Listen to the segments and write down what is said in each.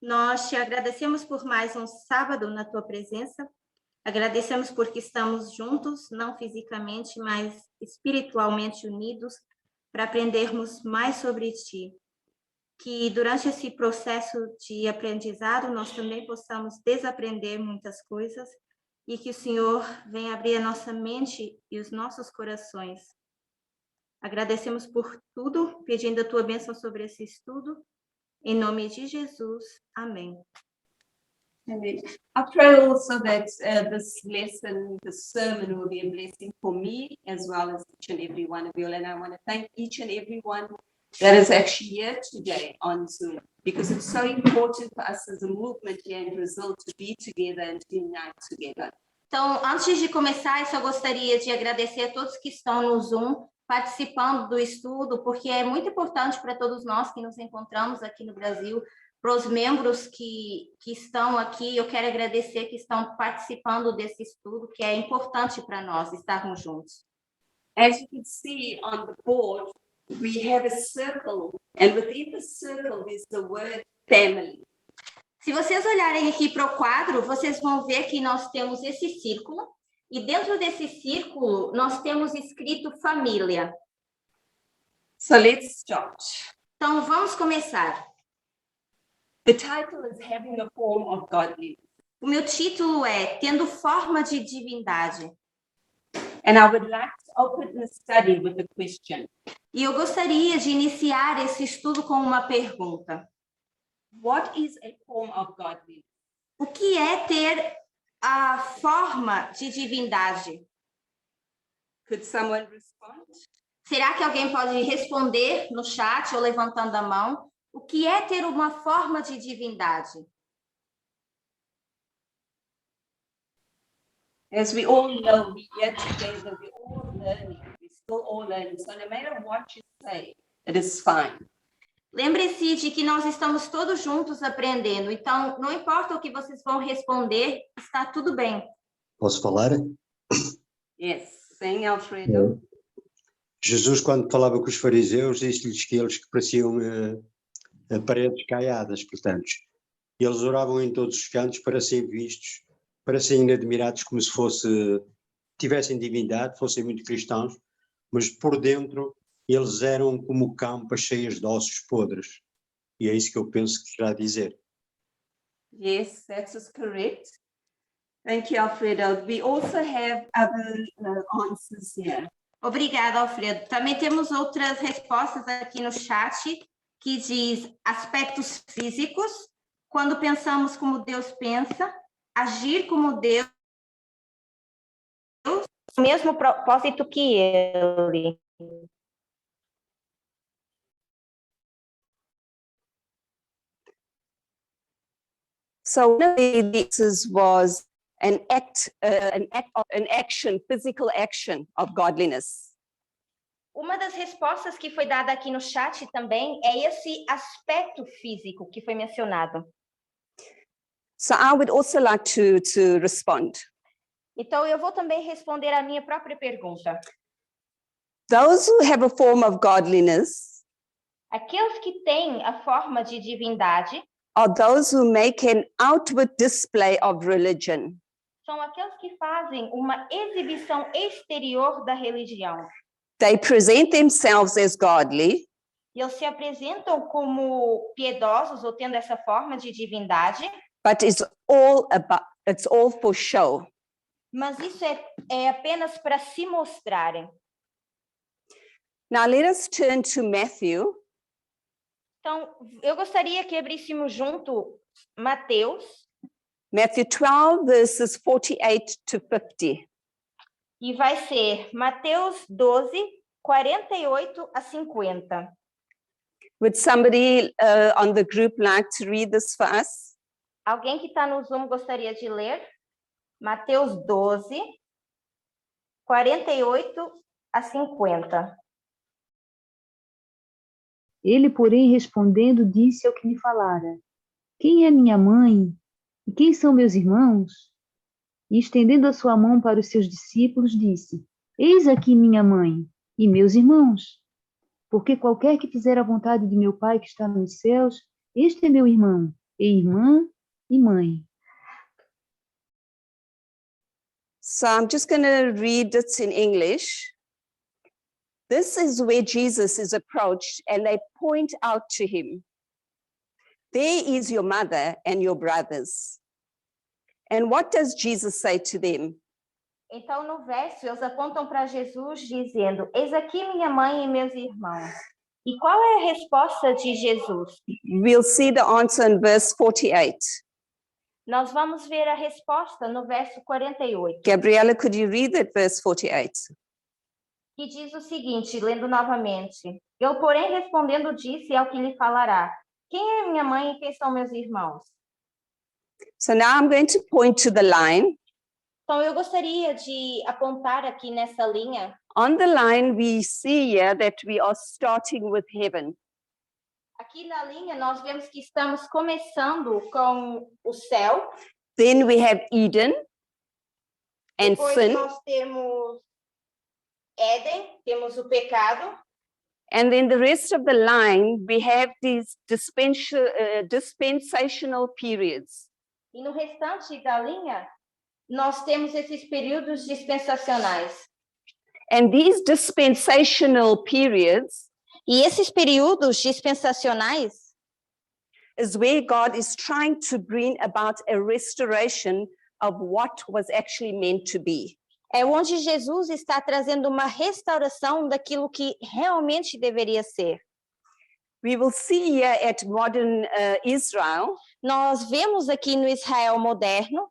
Nós te agradecemos por mais um sábado na tua presença. Agradecemos porque estamos juntos, não fisicamente, mas espiritualmente unidos, para aprendermos mais sobre ti. Que durante esse processo de aprendizado nós também possamos desaprender muitas coisas e que o Senhor venha abrir a nossa mente e os nossos corações. Agradecemos por tudo, pedindo a tua bênção sobre esse estudo. Em nome de Jesus. Amém. Amen. I pray also that this lesson, this sermon will be a blessing for me as well as each and every one of you. And I want to thank each and every one that is actually here today on Zoom, because it's so important for us as a movement here in Brazil to be together and to unite together. Então, antes de começar, eu só gostaria de agradecer a todos que estão no Zoom participando do estudo, porque é muito importante para todos nós que nos encontramos aqui no Brasil, para os membros que estão aqui, eu quero agradecer que estão participando desse estudo, que é importante para nós estarmos juntos. As you can see on the board, we have a circle, and within the circle is the word family. Se vocês olharem aqui para o quadro, vocês vão ver que nós temos esse círculo, e dentro desse círculo nós temos escrito família. So let's start. Então, vamos começar. The title is Having a Form of Godliness. O meu título é Tendo Forma de Divindade. And I would like to open the study with a question. E eu gostaria de iniciar esse estudo com uma pergunta. What is a form of godliness? O que é ter a forma de divindade? Could someone respond? Será que alguém pode responder no chat ou levantando a mão? O que é ter uma forma de divindade? As we all know, we're here together, we're all learning. We're still all learning. So no matter what you say, it is fine. Lembre-se de que nós estamos todos juntos aprendendo. Então, não importa o que vocês vão responder, está tudo bem. Posso falar? Yes, sim, Alfredo. Jesus, quando falava com os fariseus, disse-lhes que eles pareciam paredes caiadas, portanto. Eles oravam em todos os cantos para serem vistos, para serem admirados como se tivessem divindade, fossem muito cristãos, mas por dentro eles eram como campas cheias de ossos podres. E é isso que eu penso que querá dizer. Yes, that is correct. Thank you, Alfredo. We also have other answers here. Obrigada, Alfredo. Também temos outras respostas aqui no chat, que diz aspectos físicos, quando pensamos como Deus pensa, agir como Deus, o mesmo propósito que Ele. So one of the answers was an action, physical action of godliness. Uma das respostas que foi dada aqui no chat também é esse aspecto físico que foi mencionado. So I would also like to respond. Então, eu vou também responder a minha própria pergunta. Those who have a form of godliness Aqueles que têm a forma de divindade are those who make an outward display of religion. são aqueles que fazem uma exibição exterior da religião. They present themselves as godly, E eles se apresentam como piedosos ou tendo essa forma de divindade, but it's all for show. mas isso é apenas para se mostrarem. Now let us turn to Matthew. Então, eu gostaria que abríssemos junto Mateus, Matthew 12, verses 48 to 50. e vai ser Mateus 12, 48 a 50. Would somebody on the group like to read this for us? Alguém que está no Zoom gostaria de ler? Mateus 12, 48 a 50. Ele, porém, respondendo, disse ao que lhe falara: Quem é minha mãe? E quem são meus irmãos? E estendendo a sua mão para os seus discípulos, disse: Eis aqui minha mãe e meus irmãos. Porque qualquer que fizer a vontade de meu Pai que está nos céus, este é meu irmão, e irmã e mãe. So I'm just going to read it in English. This is where Jesus is approached and they point out to him, there is your mother and your brothers. And what does Jesus say to them? Então, no verso, eles apontam para Jesus dizendo, eis aqui minha mãe e meus irmãos. E qual é a resposta de Jesus? We'll see the answer in verse 48. Nós vamos ver a resposta no verso 48, Gabriella, could you read that verse 48? que diz o seguinte, lendo novamente. Eu, porém, respondendo, disse ao que lhe falará. Quem é minha mãe e quem são meus irmãos? So now I'm going to point to the line. Então, eu gostaria de apontar aqui nessa linha. On the line, we see here that we are starting with heaven. Aqui na linha, nós vemos que estamos começando com o céu. Then we have Eden and Depois sin. nós temos Éden, temos o pecado. And then the rest of the line, we have these dispensational periods. E no restante da linha, nós temos esses períodos dispensacionais. And these dispensational periods E esses períodos dispensacionais is where God is trying to bring about a restoration of what was actually meant to be. é onde Jesus está trazendo uma restauração daquilo que realmente deveria ser. We will see here at modern Israel, Nós vemos aqui no Israel moderno,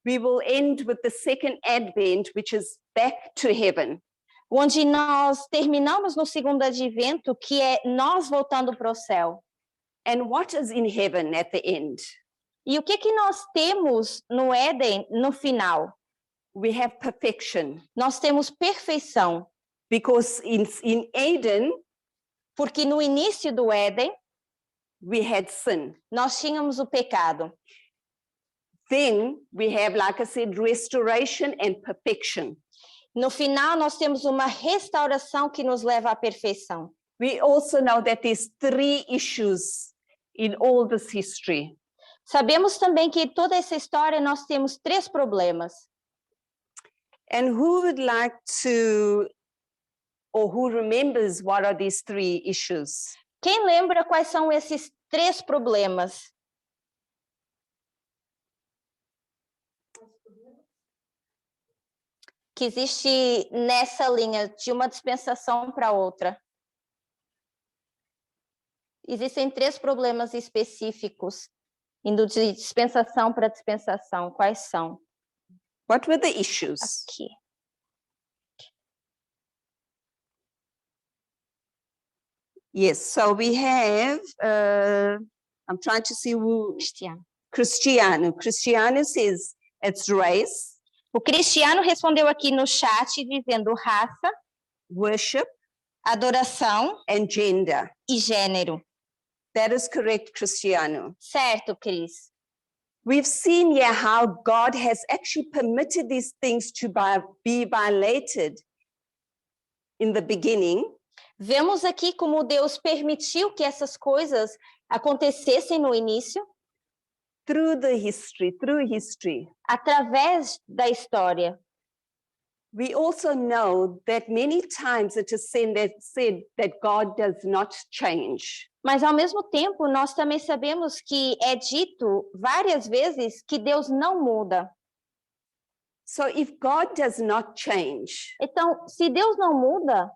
we will end with the second advent, which is back to heaven. onde nós terminamos no segundo advento, que é nós voltando para o céu. And what is in heaven at the end? E o que que nós temos no Éden no final? We have perfection, Nós temos perfeição, because in Eden, porque no início do Éden, we had sin. nós tínhamos o pecado. Then we have, like I said, restoration and perfection. No final, nós temos uma restauração que nos leva à perfeição. We also know that there's 3 issues in all this history. Sabemos também que toda essa história nós temos 3 problemas. And who would like to, or who remembers what are these 3 issues? Quem lembra quais são esses 3 problemas? Que existe nessa linha de uma dispensação para outra. Existem 3 problemas específicos, indo de dispensação para dispensação. Quais são? What were the issues? Aqui. Yes, so we have, I'm trying to see who, Cristiano. Cristiano says it's race, O Cristiano respondeu aqui no chat dizendo raça, worship, adoração and gender. e gênero. That is correct, Cristiano. Certo, Cris? We've seen here how God has actually permitted these things to be violated in the beginning. Vemos aqui como Deus permitiu que essas coisas acontecessem no início, Through history. através da história. We also know that many times it is said that God does not change. Mas, ao mesmo tempo, nós também sabemos que é dito várias vezes que Deus não muda. So if God does not change, Então, se Deus não muda,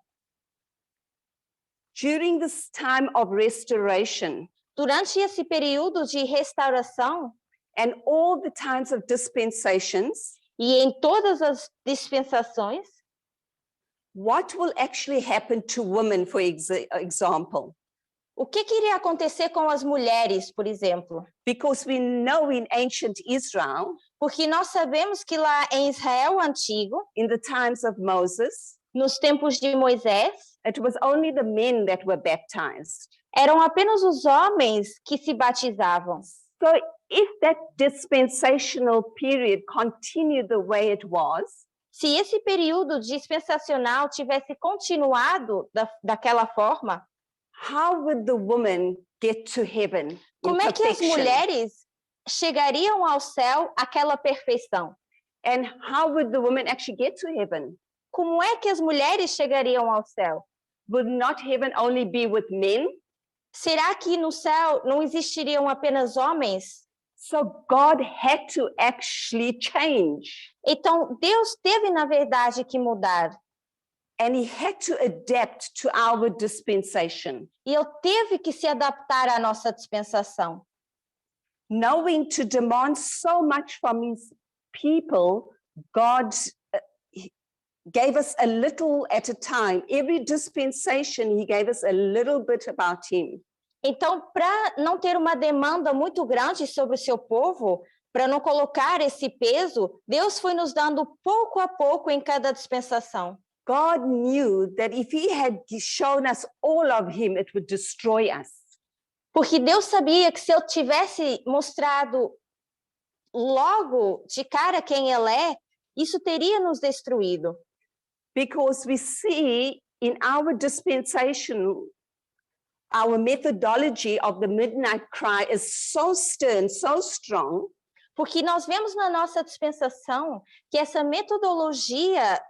during this time of restoration durante esse período de restauração and all the times of dispensations, e em todas as dispensações, what will actually happen to women, for example? o que iria acontecer com as mulheres, por exemplo? Because we know in ancient Israel, Porque nós sabemos que lá em Israel antigo, in the times of Moses, nos tempos de Moisés, it was only the men that were baptized. eram apenas os homens que se batizavam. So if that dispensational period continued the way it was, Se esse período dispensacional tivesse continuado daquela forma, how would the woman get to heaven? Como é que as perfection. mulheres chegariam ao céu àquela perfeição? And how would the woman actually get to heaven? Como é que as mulheres chegariam ao céu? Would not heaven only be with men? Será que no céu não existiriam apenas homens? So God had to actually change. Então, Deus teve, na verdade, que mudar. And he had to adapt to our dispensation. E ele teve que se adaptar à nossa dispensação. Knowing to demand so much from his people, God gave us a little at a time. Every dispensation, he gave us a little bit about him. Então, para não ter uma demanda muito grande sobre o seu povo, para não colocar esse peso, Deus foi nos dando pouco a pouco em cada dispensação. God knew that if he had shown us all of him, it would destroy us. Porque Deus sabia que se eu tivesse mostrado logo de cara quem ele é, isso teria nos destruído. Because we see in our dispensation, our methodology of the midnight cry is so stern, so strong. Porque nós vemos na nossa dispensação que essa metodologia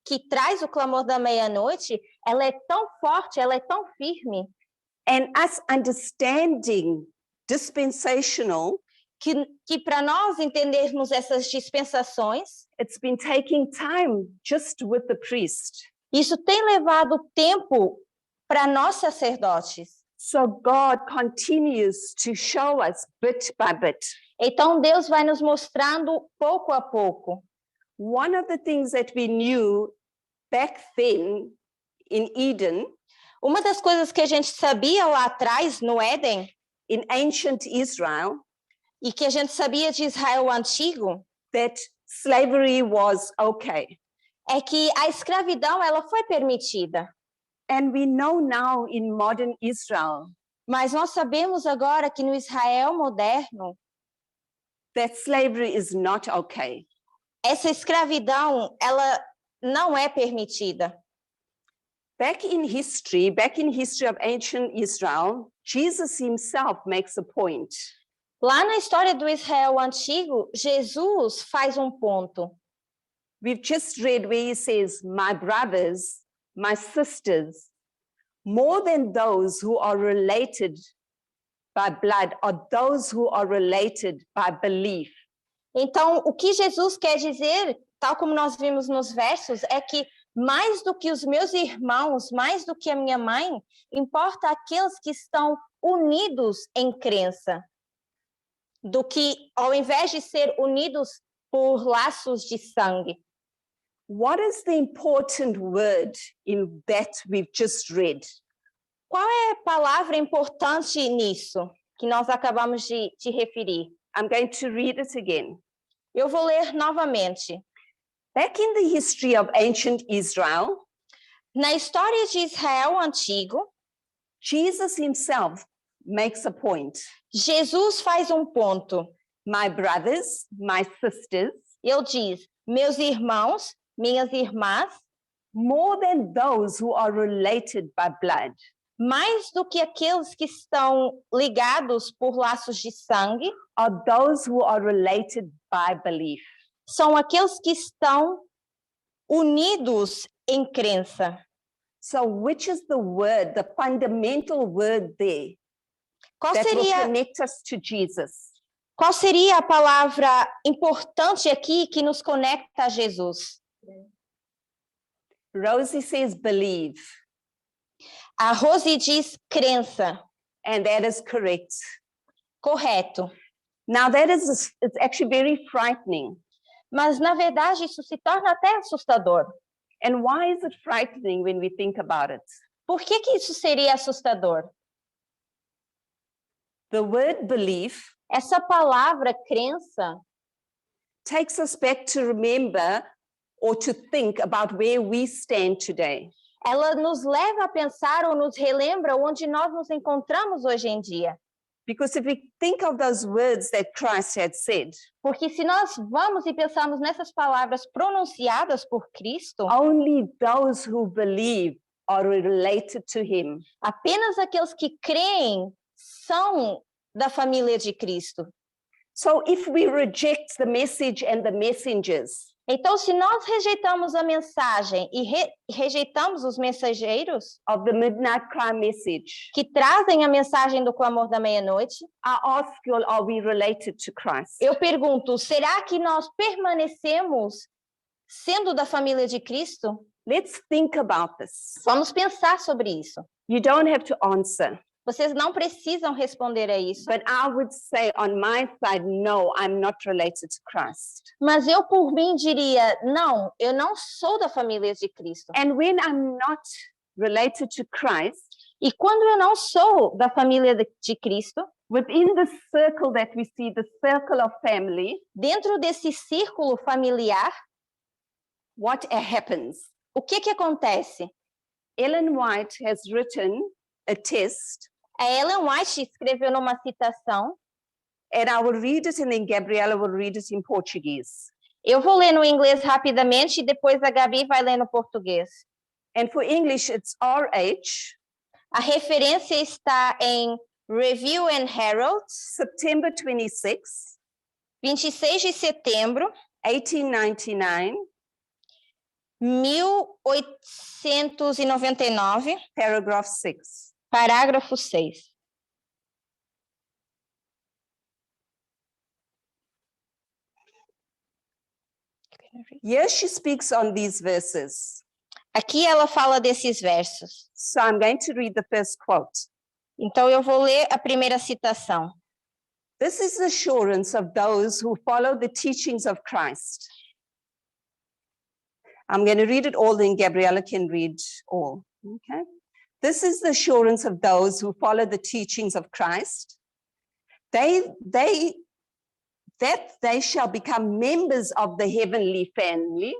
que traz o clamor da meia-noite, ela é tão forte, ela é tão firme. And us understanding dispensational, que para nós entendermos essas dispensações, it's been taking time just with the priest. Isso tem levado tempo para nós sacerdotes. So God continues to show us bit by bit. Então Deus vai nos mostrando pouco a pouco. One of the things that we knew back then in Eden, uma das coisas que a gente sabia lá atrás no Éden, in ancient Israel, e que a gente sabia de Israel antigo, that slavery was okay. É que a escravidão ela foi permitida. And we know now in modern Israel, mas nós sabemos agora que no Israel moderno, that slavery is not okay. Essa escravidão ela não é permitida. Back in history of ancient Israel, Jesus himself makes a point. Lá na história do Israel antigo, Jesus faz um ponto. We've just read where he says, my brothers, my sisters, more than those who are related by blood, are those who are related by belief. Então, o que Jesus quer dizer, tal como nós vimos nos versos, é que mais do que os meus irmãos, mais do que a minha mãe, importa aqueles que estão unidos em crença, do que ao invés de ser unidos por laços de sangue. What is the important word in that we've just read? Qual é a palavra importante nisso que nós acabamos de referir? I'm going to read it again. Eu vou ler novamente. Back in the history of ancient Israel, na história de Israel antigo, Jesus himself makes a point. Jesus faz um ponto. My brothers, my sisters, ele diz, meus irmãos, minhas irmãs, more than those who are related by blood. Mais do que aqueles que estão ligados por laços de sangue, are those who are related by belief. São aqueles que estão unidos em crença. So which is the word, the fundamental word there Qual that seria, will connect us to Jesus? Qual seria a palavra importante aqui que nos conecta a Jesus? Rosie says believe. A Rosie diz crença. And that is correct. Correto. Now that is, it's actually very frightening. Mas na verdade isso se torna até assustador. And why is it frightening when we think about it? Por que isso seria assustador? The word belief, essa palavra crença, takes us back to remember or to think about where we stand today. Ela nos leva a pensar ou nos relembra onde nós nos encontramos hoje em dia. Because if we think of those words that Christ had said, porque se nós vamos e pensamos nessas palavras pronunciadas por Cristo, only those who believe are related to him. Apenas aqueles que creem são da família de Cristo. So if we reject the message and the messengers, Então, se nós rejeitamos a mensagem e rejeitamos os mensageiros of the midnight cry message, que trazem a mensagem do clamor da meia-noite, I ask you, are we related to Christ? eu pergunto, será que nós permanecemos sendo da família de Cristo? Let's think about this. Vamos pensar sobre isso. You don't have to answer, Vocês não precisam responder a isso, but I would say on my side, no, I'm not related to Christ. mas eu por mim diria, não, eu não sou da família de Cristo. And when I'm not related to Christ, E quando eu não sou da família de Cristo, within the circle that we see, the circle of family, dentro desse círculo familiar, what happens? o que acontece? Ellen White has written a test, A Ellen White escreveu numa citação, and I will read it and then Gabriela will read it in Portuguese. eu vou ler no inglês rapidamente e depois a Gabi vai ler no português. And for English, it's RH, A referência está em Review and Herald, September 26, 26 de setembro, 1899, 1899, paragraph 6. parágrafo 6. Here she speaks on these verses. Aqui ela fala desses versos. So I'm going to read the first quote. Então eu vou ler a primeira citação. This is the assurance of those who follow the teachings of Christ. I'm going to read it all, then Gabriela can read all. Okay. This is the assurance of those who follow the teachings of Christ. That they shall become members of the heavenly family.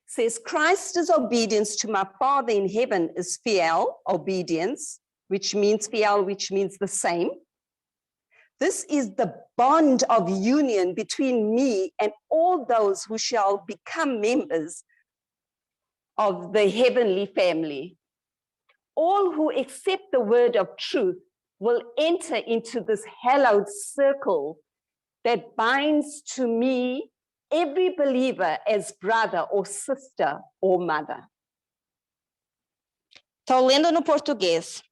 Says Christ's obedience to my Father in heaven is fiel obedience, which means fiel, which means the same. This is the bond of union between me and all those who shall become members of the heavenly family. All who accept the word of truth will enter into this hallowed circle that binds to me every believer as brother or sister or mother. Estou lendo no português.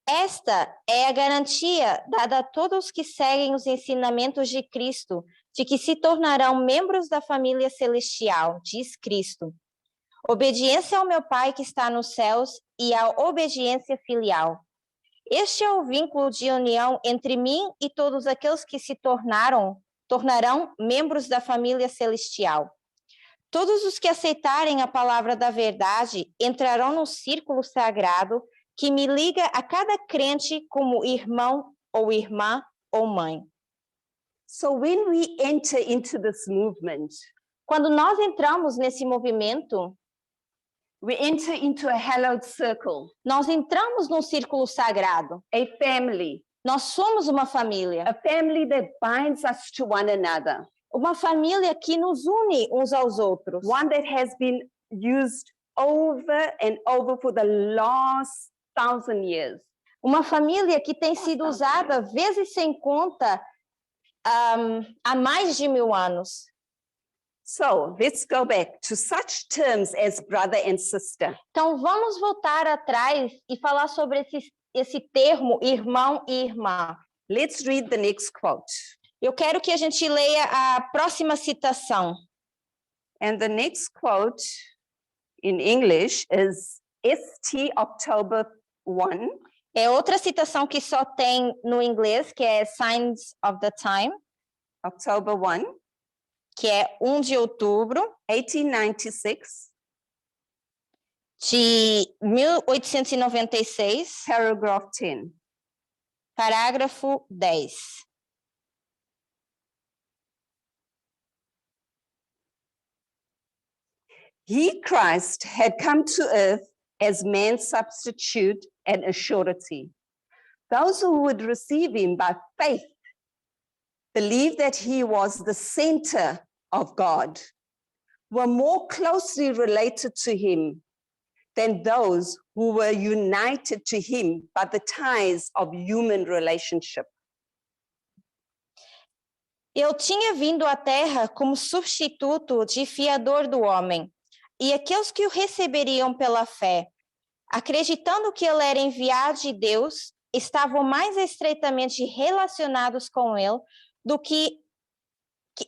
Esta é a garantia dada a todos que seguem os ensinamentos de Cristo, de que se tornarão membros da família celestial, diz Cristo. Obediência ao meu Pai que está nos céus e a obediência filial. Este é o vínculo de união entre mim e todos aqueles que se tornarão membros da família celestial. Todos os que aceitarem a palavra da verdade entrarão no círculo sagrado que me liga a cada crente como irmão ou irmã ou mãe. So when we enter into this movement, quando nós entramos nesse movimento, we enter into a hallowed circle, nós entramos num círculo sagrado, a family, nós somos uma família, a family that binds us to one another, uma família que nos une uns aos outros, one that has been used over and over for the last 1,000 years. Uma família que tem sido usada vezes sem conta há mais de 1000 anos. So let's go back to such terms as brother and sister. Então vamos voltar atrás e falar sobre esse termo irmão e irmã. Let's read the next quote. Eu quero que a gente leia a próxima citação. And the next quote in English is St. October 1. É outra citação que só tem no inglês, que é Signs of the Time. October 1. Que é 1 de outubro. 1896. De 1896. Paragraph 10. Parágrafo 10. He, Christ, had come to earth as man's substitute and a surety. Those who would receive him by faith believe that he was the center of God, were more closely related to him than those who were united to him by the ties of human relationship. Eu tinha vindo à terra como substituto de fiador do homem, e aqueles que o receberiam pela fé, acreditando que ele era enviado de Deus, estavam mais estreitamente relacionados com ele do que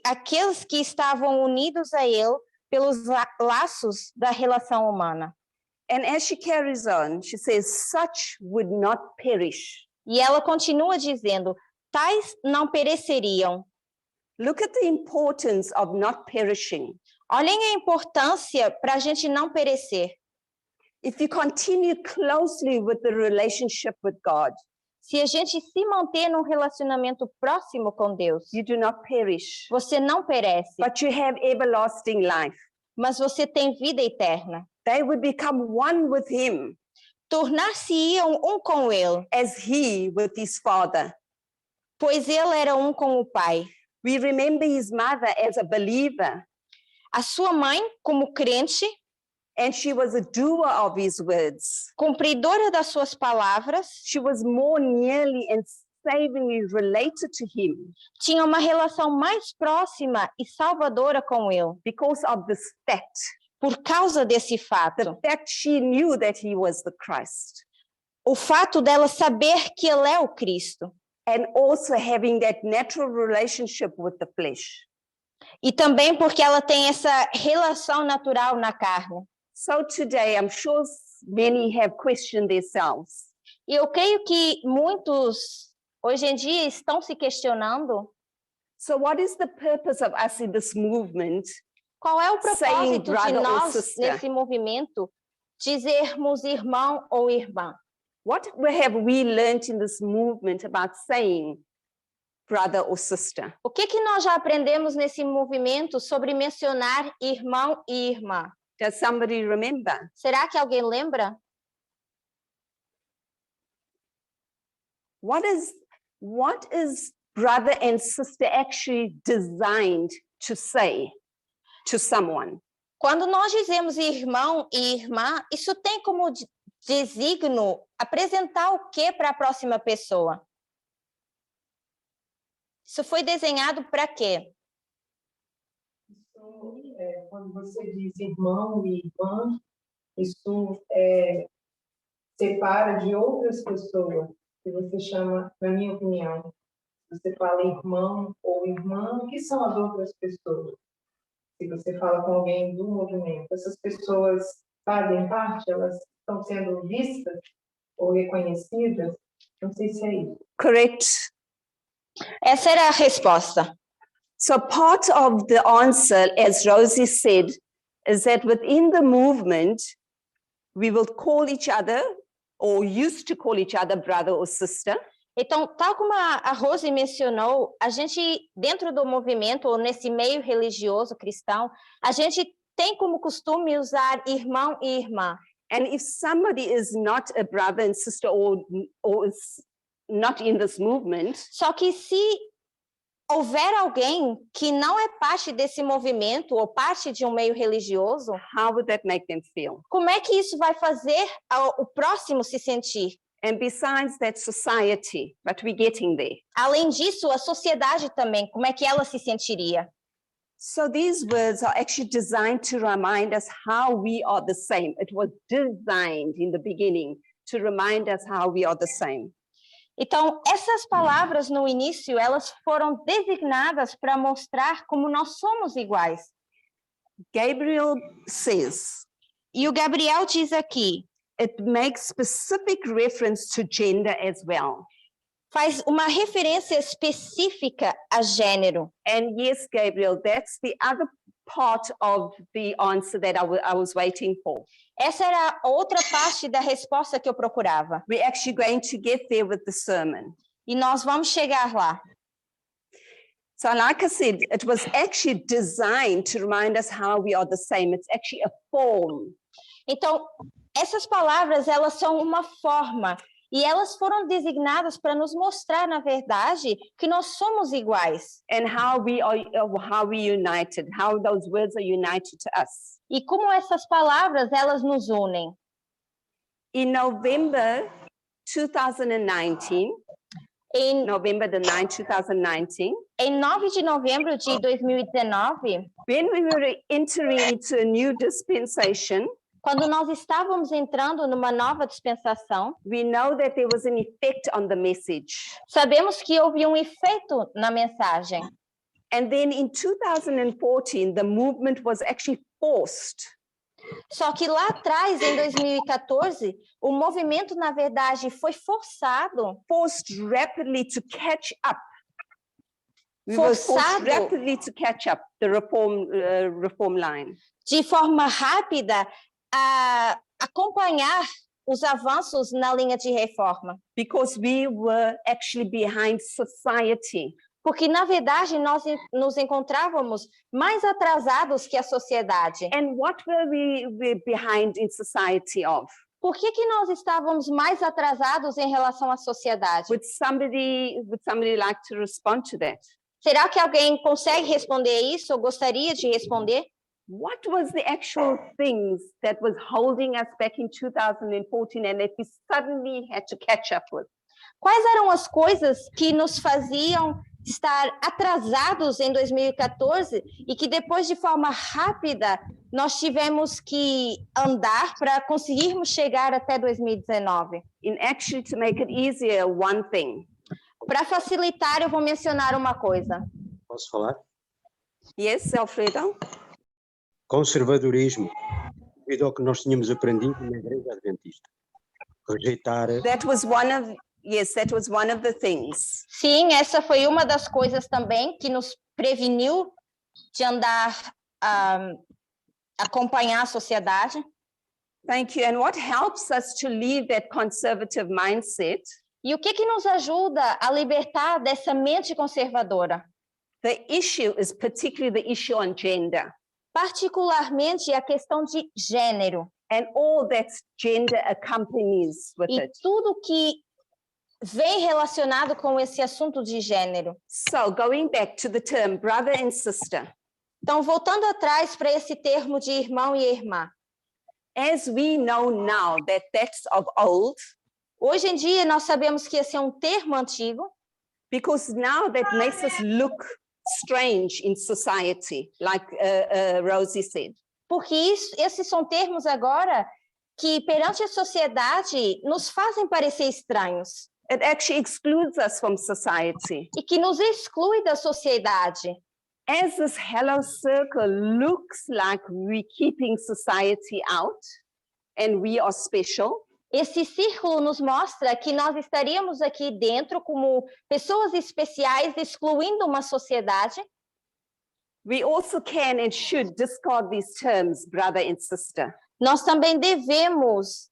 aqueles que estavam unidos a ele pelos laços da relação humana. And as she carries on, she says, such would not perish. E ela continua dizendo, tais não pereceriam. Look at the importance of not perishing. Olhem a importância para a gente não perecer. If you continue closely with the relationship with God, Se a gente se manter num relacionamento próximo com Deus, you do not perish, você não perece, but you have everlasting life. mas você tem vida eterna. They would become one with him Tornar-se-iam um com ele, as he with his father. pois ele era um com o Pai. We remember his mother as a believer, A sua mãe, como crente, and she was a doer of his words. cumpridora das suas palavras, She was more nearly and savingly related to him tinha uma relação mais próxima e salvadora com ele, because of this fact. por causa desse The fato. fact she knew that he was the Christ, O fato dela saber que ele é o Cristo. and also having that natural relationship with the flesh. E também porque ela tem essa relação natural na carne. So today, I'm sure many have questioned themselves. E eu creio que muitos, hoje em dia, estão se questionando So what is the purpose of us in this movement? qual é o Saying propósito de brother or nós, sister. nesse movimento, dizermos irmão ou irmã. What have we learned in this movement about saying brother or sister? O que nós já aprendemos nesse movimento sobre mencionar irmão e irmã? Does somebody remember? Será que alguém lembra? What is brother and sister actually designed to say to someone? Quando nós dizemos irmão e irmã, isso tem como designo apresentar o que para a próxima pessoa? Isso foi desenhado para quê? Quando você diz irmão e irmã, isso separa de outras pessoas, que você chama, na minha opinião, você fala irmão ou irmã, o que são as outras pessoas? Se você fala com alguém do movimento, essas pessoas fazem parte, elas estão sendo vistas ou reconhecidas? Não sei se é isso. Correct. Essa era a resposta. So part of the answer, as Rosie said, is that within the movement, we will call each other or used to call each other brother or sister. Então, tal como a Rose mencionou, a gente, dentro do movimento, ou nesse meio religioso cristão, a gente tem como costume usar irmão e irmã. And if somebody is not a brother and sister or is not in this movement, Só que se houver alguém que não é parte desse movimento ou parte de um meio religioso, how would that make them feel? como é que isso vai fazer o próximo se sentir? And besides that, society, but we're getting there. Além disso, a sociedade também, como é que ela se sentiria? So these words are actually designed to remind us how we are the same. It was designed in the beginning to remind us how we are the same. Então, essas palavras no início, elas foram designadas para mostrar como nós somos iguais. Gabriel says, E o Gabriel diz aqui, it makes specific reference to gender as well. faz uma referência específica a gênero. And yes, Gabriel, that's the other part of the answer that I was waiting for. Essa era a outra parte da resposta que eu procurava. We're actually going to get there with the sermon. E nós vamos chegar lá. So like I said, it was actually designed to remind us how we are the same. It's actually a form. Então, essas palavras, elas são uma forma. E elas foram designadas para nos mostrar, na verdade, que nós somos iguais. And how we united, how those words are united to us. E como essas palavras, elas nos unem. In November 2019, Em, November the 9th, 2019, em 9 de novembro de 2019, when we were entering into a new dispensation, quando nós estávamos entrando numa nova dispensação, we know that there was an effect on the message. sabemos que houve um efeito na mensagem. And then in 2014, the movement was actually forced. Só que lá atrás, em 2014, o movimento, na verdade, foi forçado Rapidly to catch up. We were forced Forçado. rapidly to catch up the reform line. de forma rápida a acompanhar os avanços na linha de reforma. Because we were actually behind society. Porque, na verdade, nós nos encontrávamos mais atrasados que a sociedade. And what were we behind in society of? Por que nós estávamos mais atrasados em relação à sociedade? Would somebody like to respond to that? Será que alguém consegue responder isso ou gostaria de responder? What was the actual things that was holding us back in 2014 and that we suddenly had to catch up with? Quais eram as coisas que nos faziam estar atrasados em 2014 e que depois, de forma rápida, nós tivemos que andar para conseguirmos chegar até 2019? In actually, to make it easier, one thing. Para facilitar, eu vou mencionar uma coisa. Posso falar? Yes, Alfredo? Conservadorismo, devido ao que nós tínhamos aprendido na Igreja Adventista. Rejeitar That was one of the things. Sim, essa foi uma das coisas também que nos preveniu de andar, acompanhar a sociedade. Thank you. And what helps us to leave that conservative mindset? E o que nos ajuda a libertar dessa mente conservadora? The issue is particularly the issue on gender. Particularmente a questão de gênero. And all that gender accompanies with E it. tudo que vem relacionado com esse assunto de gênero. So going back to the term brother and sister. Então, voltando atrás para esse termo de irmão e irmã. As we know now that that's of old. Hoje em dia, nós sabemos que esse é um termo antigo. Because now that makes us look strange in society, like Rosie said. Porque esses são termos agora que, perante a sociedade, nos fazem parecer estranhos. It actually excludes us from society. E que nos exclui da sociedade. As this hello circle looks like we're keeping society out and we are special. Esse círculo nos mostra que nós estaríamos aqui dentro como pessoas especiais, excluindo uma sociedade. We also can and should discard these terms, brother and sister. Nós também devemos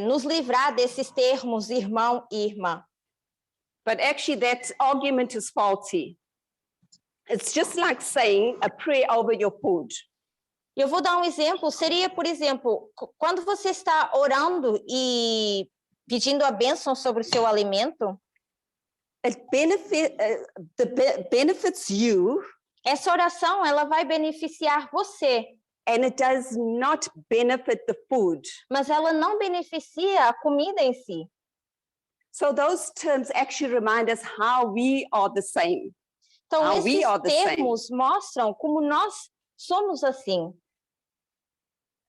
nos livrar desses termos irmão e irmã. But actually that argument is faulty. It's just like saying a prayer over your food. Eu vou dar um exemplo, seria, por exemplo, quando você está orando e pedindo a bênção sobre o seu alimento, It benefits you. Essa oração, ela vai beneficiar você. And it does not benefit the food. Mas ela não beneficia a comida em si. So those terms actually remind us how we are the same. Então, esses termos mostram como nós somos assim.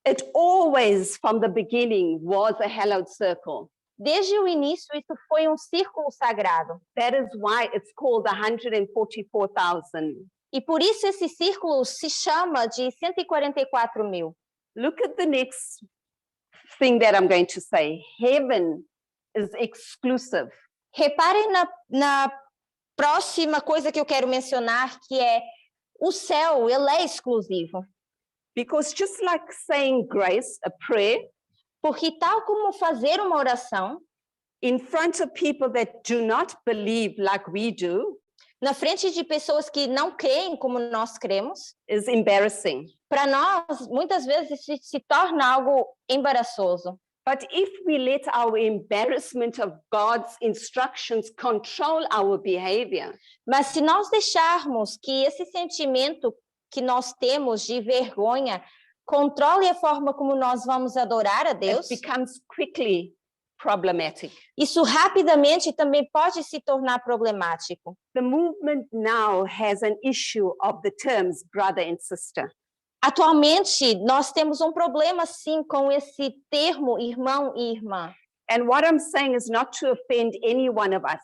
It always, from the beginning, was a hallowed circle. Desde o início, isso foi um círculo sagrado. That is why it's called 144,000. E por isso esse círculo se chama de 144 mil. Look at the next thing that I'm going to say. Heaven is exclusive. Reparem na próxima coisa que eu quero mencionar, que é o céu, ele é exclusivo. Because just like saying grace, a prayer, porque tal como fazer uma oração in front of people that do not believe like we do, na frente de pessoas que não creem como nós cremos, is embarrassing. Para nós, muitas vezes se torna algo embaraçoso. But if we let our embarrassment of God's instructions control our behavior, mas se nós deixarmos que esse sentimento que nós temos de vergonha controle a forma como nós vamos adorar a it Deus, becomes quickly problematic. isso rapidamente também pode se tornar problemático. The movement now has an issue of the terms brother and sister. Atualmente, nós temos um problema, sim, com esse termo irmão e irmã. And what I'm saying is not to offend any one of us,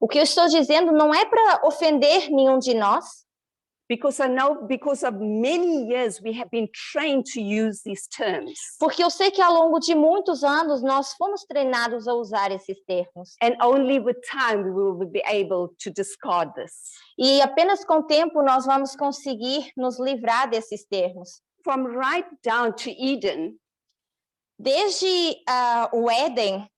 O que eu estou dizendo não é para ofender nenhum de nós, because I know because of many years we have been trained to use these terms. porque eu sei que ao longo de muitos anos nós fomos treinados a usar esses termos. And only with time we will be able to discard this. E apenas com o tempo nós vamos conseguir nos livrar desses termos. From right down to Eden, Desde o Éden,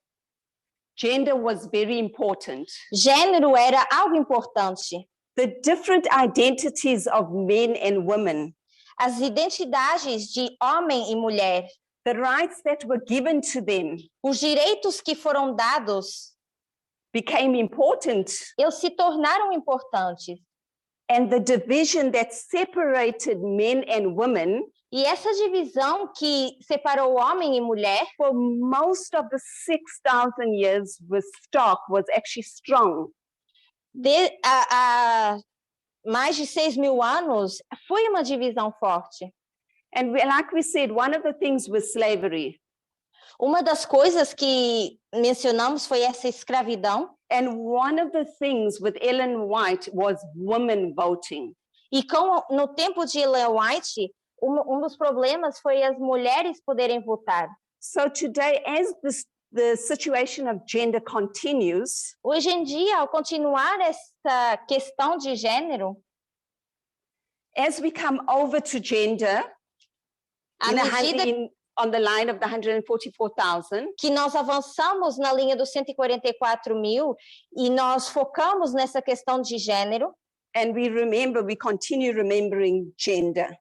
gender was very important. gênero era algo importante. The different identities of men and women, As identidades de homem e mulher, the rights that were given to them os direitos que foram dados, became important, eles se tornaram importantes. and the division that separated men and women E essa divisão que separou homem e mulher, for most of the 6,000 years was actually strong. há mais de 6.000 anos, foi uma divisão forte. And like we said, one of the things was slavery. Uma das coisas que mencionamos foi essa escravidão. And one of the things with Ellen White was women voting. E no tempo de Ellen White, um dos problemas foi as mulheres poderem votar. So today, as the situation of gender continues, Hoje em dia, ao continuar essa questão de gênero, as we come over to gender, à medida on the line of the 144,000, que nós avançamos na linha dos 144.000 e nós focamos nessa questão de gênero, and we continue remembering gender.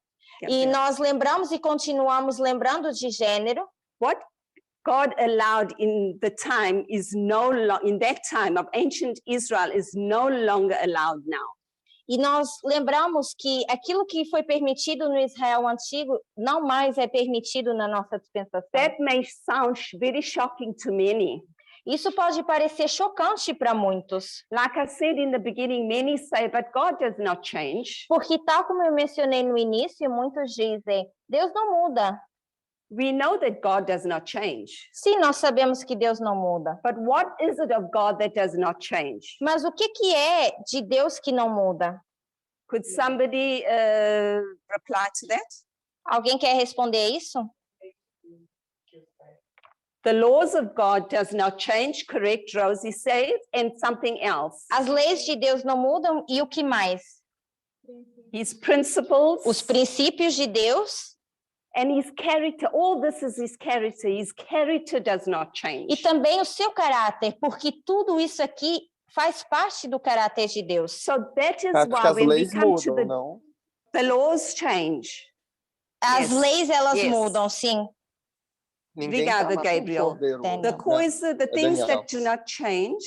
e nós lembramos e continuamos lembrando de gênero, What God allowed in the time is in that time of ancient Israel is no longer allowed now. e nós lembramos que aquilo que foi permitido no Israel antigo não mais é permitido na nossa dispensação. That may sound very shocking to many. Isso pode parecer chocante para muitos, Like I said in the beginning, many say, but God does not change. porque tal como eu mencionei no início, muitos dizem, Deus não muda. We know that God does not change. Sim, nós sabemos que Deus não muda. But what is it of God that does not change? Mas o que é de Deus que não muda? Could somebody reply to that? Alguém quer responder isso? The laws of God does not change, correct, Rosie says, and something else. As leis de Deus não mudam e o que mais? His principles Os princípios de Deus and his character, all this is his character. His character does not change. e também o seu caráter, porque tudo isso aqui faz parte do caráter de Deus. So that is Acho que why as when we leis come to mudam, não? the laws change. As Yes. leis, elas Yes. mudam, sim. Ninguém Obrigada, tá matando Gabriel. cordeiro, Daniel. The coisa, the things Daniel. that do not change,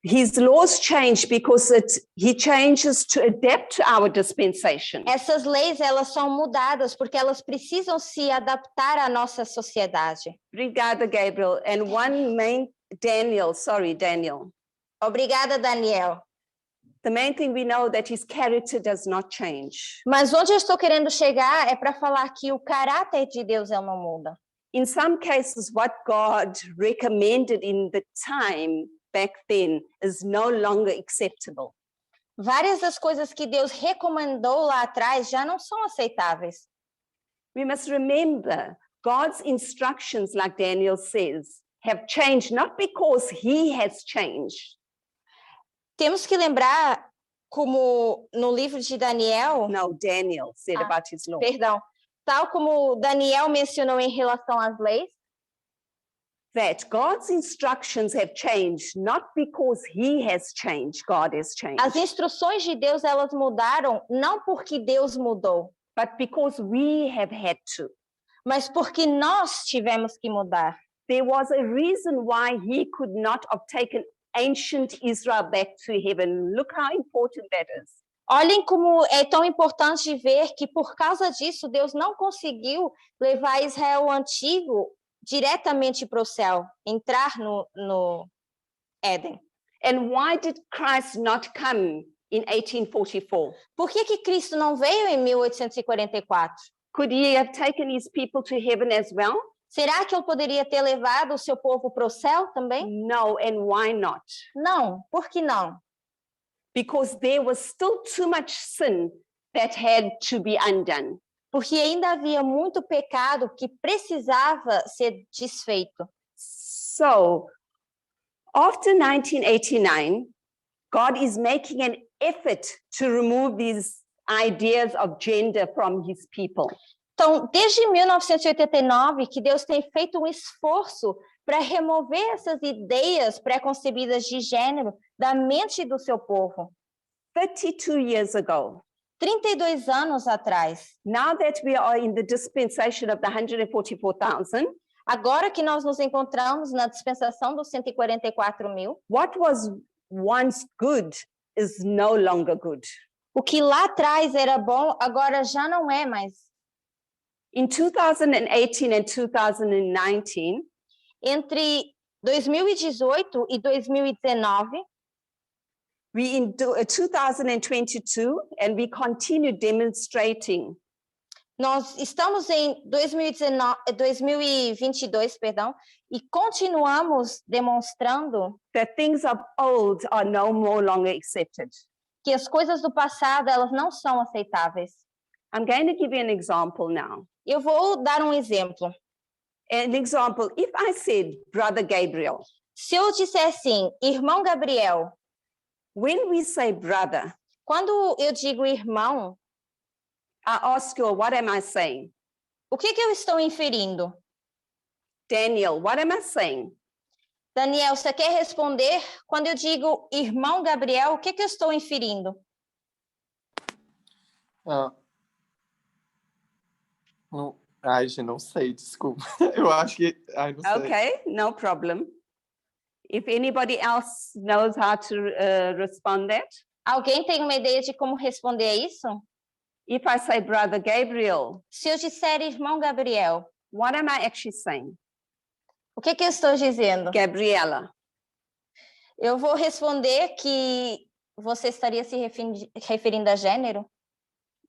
his laws change because he changes to adapt to our dispensation. Essas leis, elas são mudadas porque elas precisam se adaptar à nossa sociedade. Obrigada, Gabriel. And one main, Daniel. Obrigada, Daniel. The main thing we know that his character does not change. Mas onde eu estou querendo chegar é para falar que o caráter de Deus ele não muda. In some cases, what God recommended in the time back then is no longer acceptable. Várias das coisas que Deus recomendou lá atrás já não são aceitáveis. We must remember God's instructions, like Daniel says, have changed not because he has changed. Temos que lembrar, como no livro de Daniel, No, Daniel said Ah, about his law. perdão, tal como Daniel mencionou em relação às leis, That God's instructions have changed not because he has changed, God has changed, as instruções de Deus elas mudaram não porque Deus mudou, but because we have had to. mas porque nós tivemos que mudar. There was a reason why he could not have taken ancient Israel back to heaven. Look how important that is. Olhem como é tão importante ver que por causa disso Deus não conseguiu levar Israel antigo diretamente para o céu, entrar no Éden. And why did Christ not come in 1844? Por que Cristo não veio em 1844? Could he have taken his people to heaven as well? Será que ele poderia ter levado o seu povo para o céu também? No, and why not? Não, por que não? Because there was still too much sin that had to be undone. Porque ainda havia muito pecado que precisava ser desfeito. So, after 1989, God is making an effort to remove these ideas of gender from his people. Então, desde 1989, que Deus tem feito um esforço para remover essas ideias pré-concebidas de gênero da mente do seu povo. 32 years ago, 32 anos atrás, now that we are in the dispensation of the 144,000, agora que nós nos encontramos na dispensação dos 144.000, what was once good is no longer good. o que lá atrás era bom, agora já não é mais. In 2018 and 2019, Entre 2018 e 2019, we in 2022, and we continue demonstrating nós estamos em 2022, perdão, e continuamos demonstrando that things of old are no more longer accepted. que as coisas do passado, elas não são aceitáveis. I'm going to give you an example now. Eu vou dar um exemplo. An example, if I said, Brother Gabriel, Se eu disser assim, irmão Gabriel, when we say brother, quando eu digo irmão, I ask you, what am I saying? o que eu estou inferindo? Daniel, what am I saying? Daniel, você quer responder? Quando eu digo irmão Gabriel, o que eu estou inferindo? Não, ai, gente, não sei, desculpa. Eu acho que. Ai, não sei. Okay, no problem. If anybody else knows how to respond that, Alguém tem uma ideia de como responder a isso? if I say Brother Gabriel, Se eu disser irmão Gabriel, what am I actually saying? o que eu estou dizendo? Gabriella. Eu vou responder que você estaria se referindo a gênero?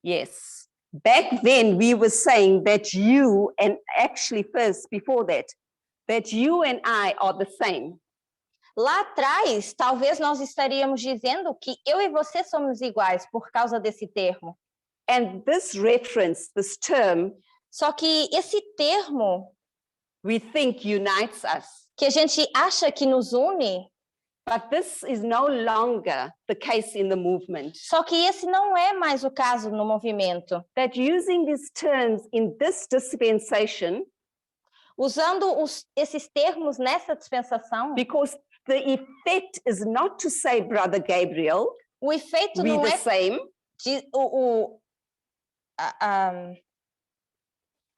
Yes. Back then, we were saying that you, and actually first, before that you and I are the same. Lá atrás, talvez nós estaríamos dizendo que eu e você somos iguais por causa desse termo. And this reference, this term, Só que esse termo we think unites us. que a gente acha que nos une, But this is no longer the case in the movement. só que esse não é mais o caso no movimento. That using these terms in this dispensation, Usando esses termos nessa dispensação, because the effect is not to say, Brother Gabriel, o efeito we não the é same.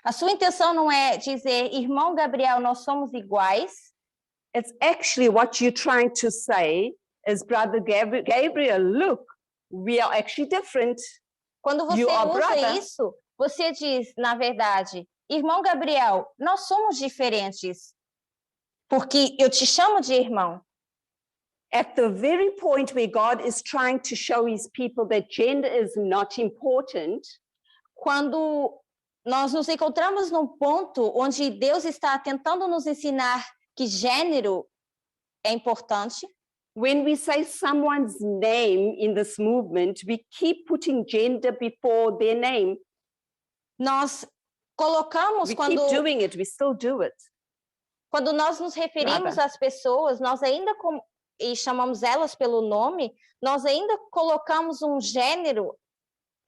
A sua intenção não é dizer, irmão Gabriel, nós somos iguais. It's actually what you're trying to say is, Brother Gabriel, look, we are actually different. Quando você You are usa brother. isso, você diz, na verdade, irmão Gabriel, nós somos diferentes, porque eu te chamo de irmão. At the very point where God is trying to show his people that gender is not important, Quando nós nos encontramos num ponto onde Deus está tentando nos ensinar que gênero é importante, when we say someone's name in this movement, we keep putting gender before their name. nós colocamos, We quando keep doing it, we still do it. quando nós nos referimos Nada. às pessoas, nós ainda e chamamos elas pelo nome, nós ainda colocamos um gênero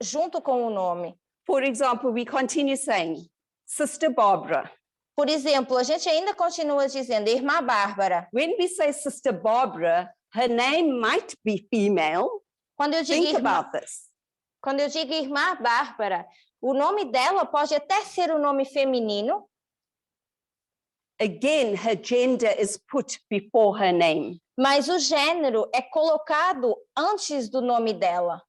junto com o nome. For example, we continue saying, Sister Barbara. Por exemplo, a gente ainda continua dizendo irmã Bárbara. When we say Sister Barbara, her name might be female. Quando eu digo Think irmã, about this. quando eu digo irmã Bárbara, o nome dela pode até ser o nome feminino. Again, her gender is put before her name. Mas o gênero é colocado antes do nome dela.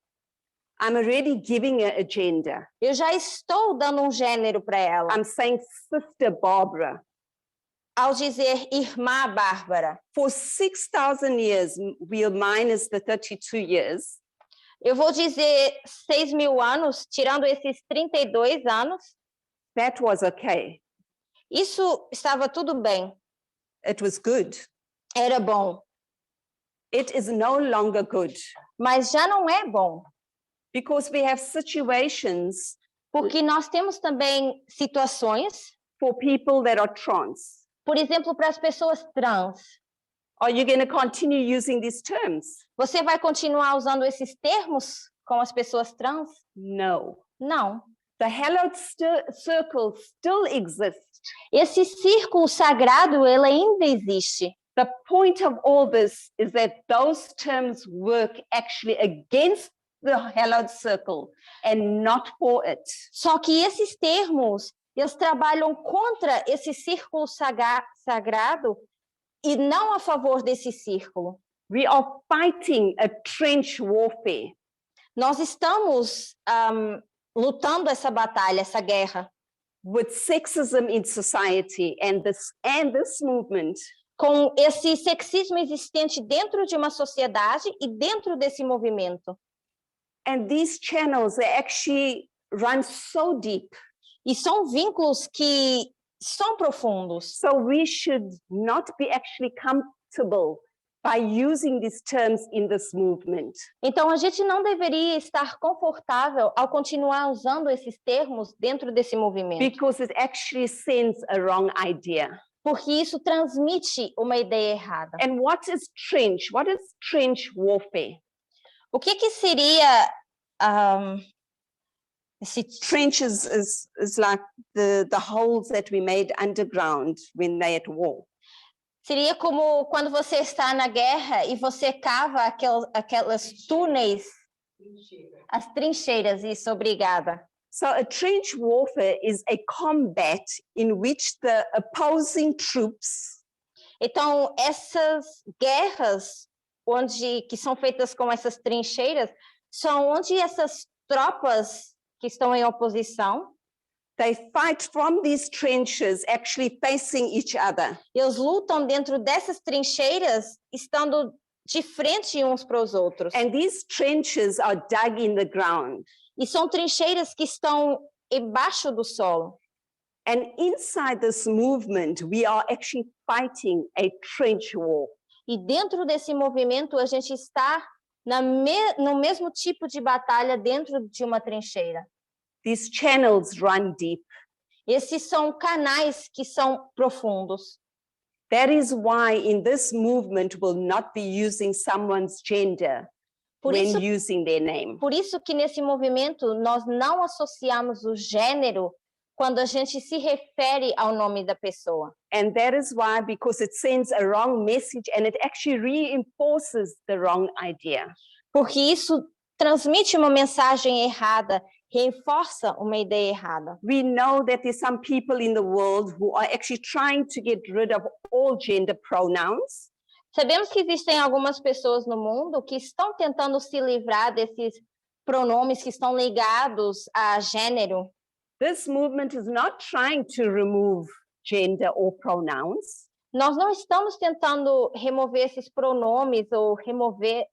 I'm already giving a gender. Eu já estou dando um gênero para ela. I'm saying Sister Barbara. Ao dizer irmã Bárbara, For 6,000 years, we'll minus the 32 years. eu vou dizer 6.000 anos, tirando esses 32 anos, That was okay. isso estava tudo bem, It was good. era bom, It is no longer good mas já não é bom, because we have situations porque nós temos também situações, for people that are trans. por exemplo, para as pessoas trans. Are you going to continue using these terms? Você vai continuar usando esses termos com as pessoas trans? No. Não. The hallowed circle still exists. Esse círculo sagrado, ele ainda existe. The point of all this is that those terms work actually against the hallowed circle and not for it. Só que esses termos, eles trabalham contra esse círculo sagrado e não a favor desse círculo. We are fighting a trench warfare. Nós estamos lutando essa batalha, essa guerra, with sexism in society and this movement. com esse sexismo existente dentro de uma sociedade e dentro desse movimento. And these channels, they actually run so deep. E são vínculos que são profundos. So we should not be actually comfortable by using these terms in this movement. Então a gente não deveria estar confortável ao continuar usando esses termos dentro desse movimento. Because it actually sends a wrong idea. Porque isso transmite uma ideia errada. And what is trench? What is trench warfare? O que seria esse Trench is like the holes that we made underground when they're at war. Seria como quando você está na guerra e você cava aquelas túneis, as trincheiras, isso, obrigada. So a trench warfare is a combat in which the opposing troops Então, essas guerras que são feitas com essas trincheiras são onde essas tropas que estão em oposição, they fight from these trenches actually facing each other. eles lutam dentro dessas trincheiras, estando de frente uns para os outros. And these trenches are dug in the ground. E são trincheiras que estão embaixo do solo. And inside this movement, we are actually fighting a trench war. E dentro desse movimento, a gente está no mesmo tipo de batalha dentro de uma trincheira. These channels run deep. Esses são canais que são profundos. That is why in this movement we'll not be using someone's gender when using their name. Por isso que nesse movimento nós não associamos o gênero quando a gente se refere ao nome da pessoa. And that is why, because it sends a wrong message and it actually reinforces the wrong idea. Porque isso transmite uma mensagem errada, reforça uma ideia errada. We know that there's some people in the world who are actually trying to get rid of all gender pronouns. Sabemos que existem algumas pessoas no mundo que estão tentando se livrar desses pronomes que estão ligados a gênero. This movement is not trying to remove gender or pronouns. Nós não estamos tentando remover esses pronomes ou remover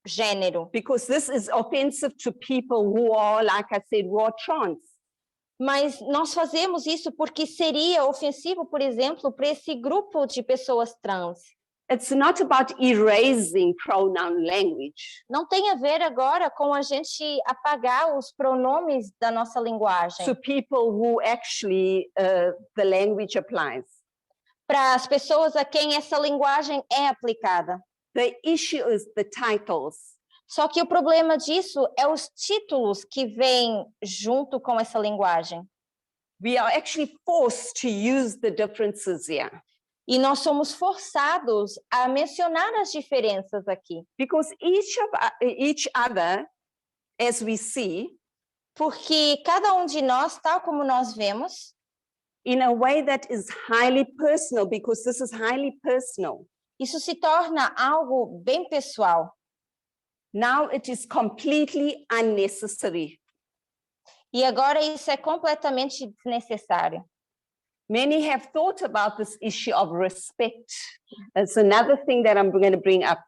gênero. Because this is offensive to people who are, like I said, who are trans. Mas nós fazemos isso porque seria ofensivo, por exemplo, para esse grupo de pessoas trans. It's not about erasing pronoun language. Não tem a ver agora com a gente apagar os pronomes da nossa linguagem. To people who actually the language applies. Para as pessoas a quem essa linguagem é aplicada. The issue is the titles. Só que o problema disso é os títulos que vêm junto com essa linguagem. We are actually forced to use the differences here. E nós somos forçados a mencionar as diferenças aqui. Because each other, as we see, porque cada de nós, tal como nós vemos, in a way that is highly personal, because this is highly personal. Isso se torna algo bem pessoal. Now it is completely unnecessary. E agora isso é completamente desnecessário. Many have thought about this issue of respect. That's another thing that I'm going to bring up,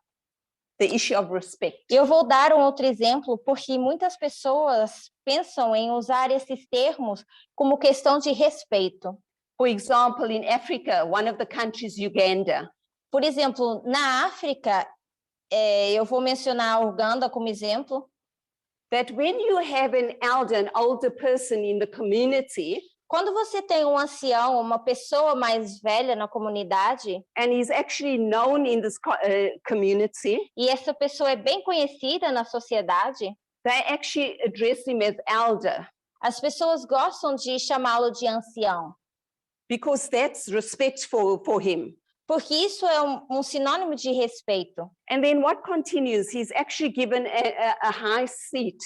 the issue of respect. Eu vou dar um outro exemplo, porque muitas pessoas pensam em usar esses termos como questão de respeito. For example, in Africa, one of the countries, Uganda, Por exemplo, na África, eu vou mencionar a Uganda como exemplo, that when you have an elder, an older person in the community, quando você tem um ancião, uma pessoa mais velha na comunidade, and he's actually known in this community, e essa pessoa é bem conhecida na sociedade, they actually address him as elder, as pessoas gostam de chamá-lo de ancião, because that's respect for him. porque isso é um sinônimo de respeito. And then what continues? He's actually given a high seat.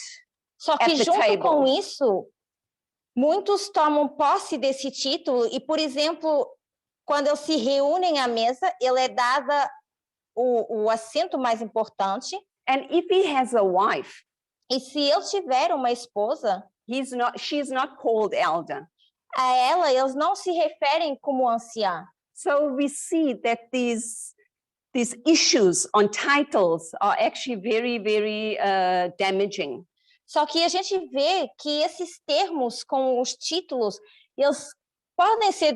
Só que At the junto table. com isso, muitos tomam posse desse título e, por exemplo, quando eles se reúnem à mesa, ele é dada o assento mais importante. And if he has a wife, E se ele tiver uma esposa, she's not called elder. a ela eles não se referem como anciã. So we see that these issues on titles are actually very, very damaging. Só que a gente vê que esses termos com os títulos, eles podem ser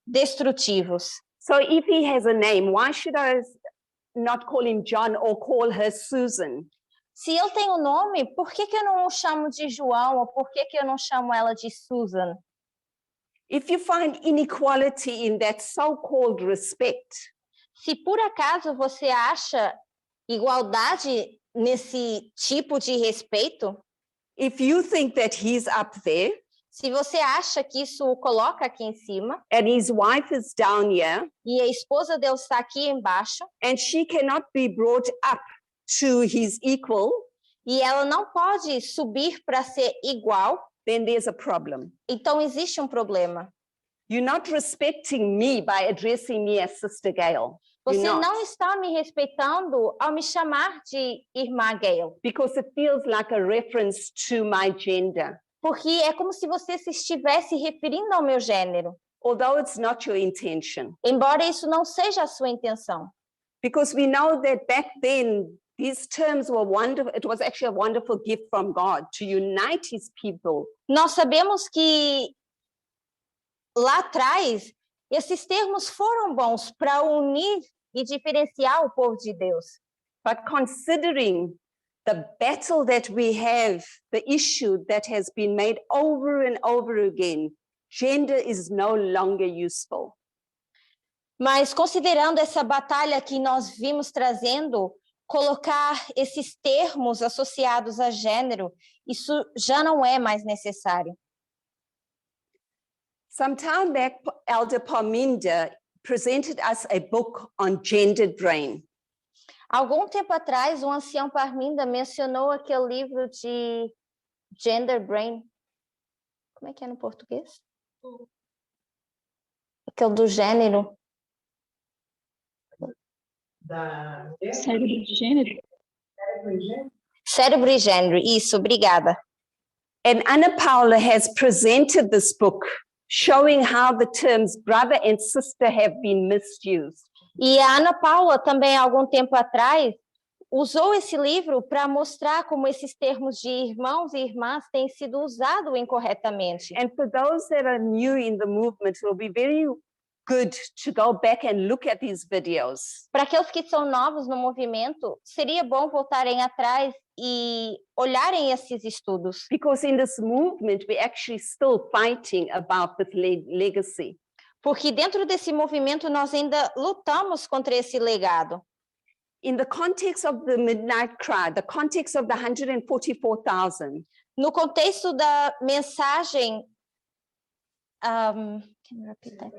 destrutivos. So if he has a name, why should I not call him John or call her Susan? Se ele tem um nome, por que eu não o chamo de João ou por que eu não chamo ela de Susan? If you find inequality in that so-called respect, Se por acaso você acha igualdade nesse tipo de respeito, if you think that he's up there se você acha que isso o coloca aqui em cima and his wife is down here e a esposa dele está aqui embaixo and she cannot be brought up to his equal, e ela não pode subir para ser igual, then there's a problem. então existe um problema. You're not respecting me by addressing me as Sister Gail. Você You're not. não está me respeitando ao me chamar de irmã Gail, Because it feels like a reference to my gender, porque é como se você se estivesse referindo ao meu gênero, although it's not your intention. embora isso não seja a sua intenção. Because we know that back then, these terms were wonderful. It was actually a wonderful gift from God to unite his people. Nós sabemos que lá atrás esses termos foram bons para unir e diferenciar o povo de Deus. But considering the battle that we have, the issue that has been made over and over again, gender is no longer useful. Mas considerando essa batalha que nós vimos trazendo, colocar esses termos associados a gênero, isso já não é mais necessário. Some time back, Elder Parminda presented us a book on gendered brain. Algum tempo atrás, o ancião Parminda mencionou aquele livro de Gender Brain. Como é que é no português? Aquele do gênero. Cérebro de gênero? Cérebro e gênero, isso, obrigada. And Ana Paula has presented this book showing how the terms brother and sister have been misused. E a Ana Paula também, há algum tempo atrás, usou esse livro para mostrar como esses termos de irmãos e irmãs têm sido usados incorretamente. And for those that are new in the movement, it will be very good to go back and look at these videos. Para aqueles que são novos no movimento, seria bom voltarem atrás e olharem esses estudos. Because in this movement, we're actually still fighting about this legacy. Porque dentro desse movimento nós ainda lutamos contra esse legado. In the context of the Midnight Cry, the context of the 144,000, No contexto da mensagem... can you repeat that?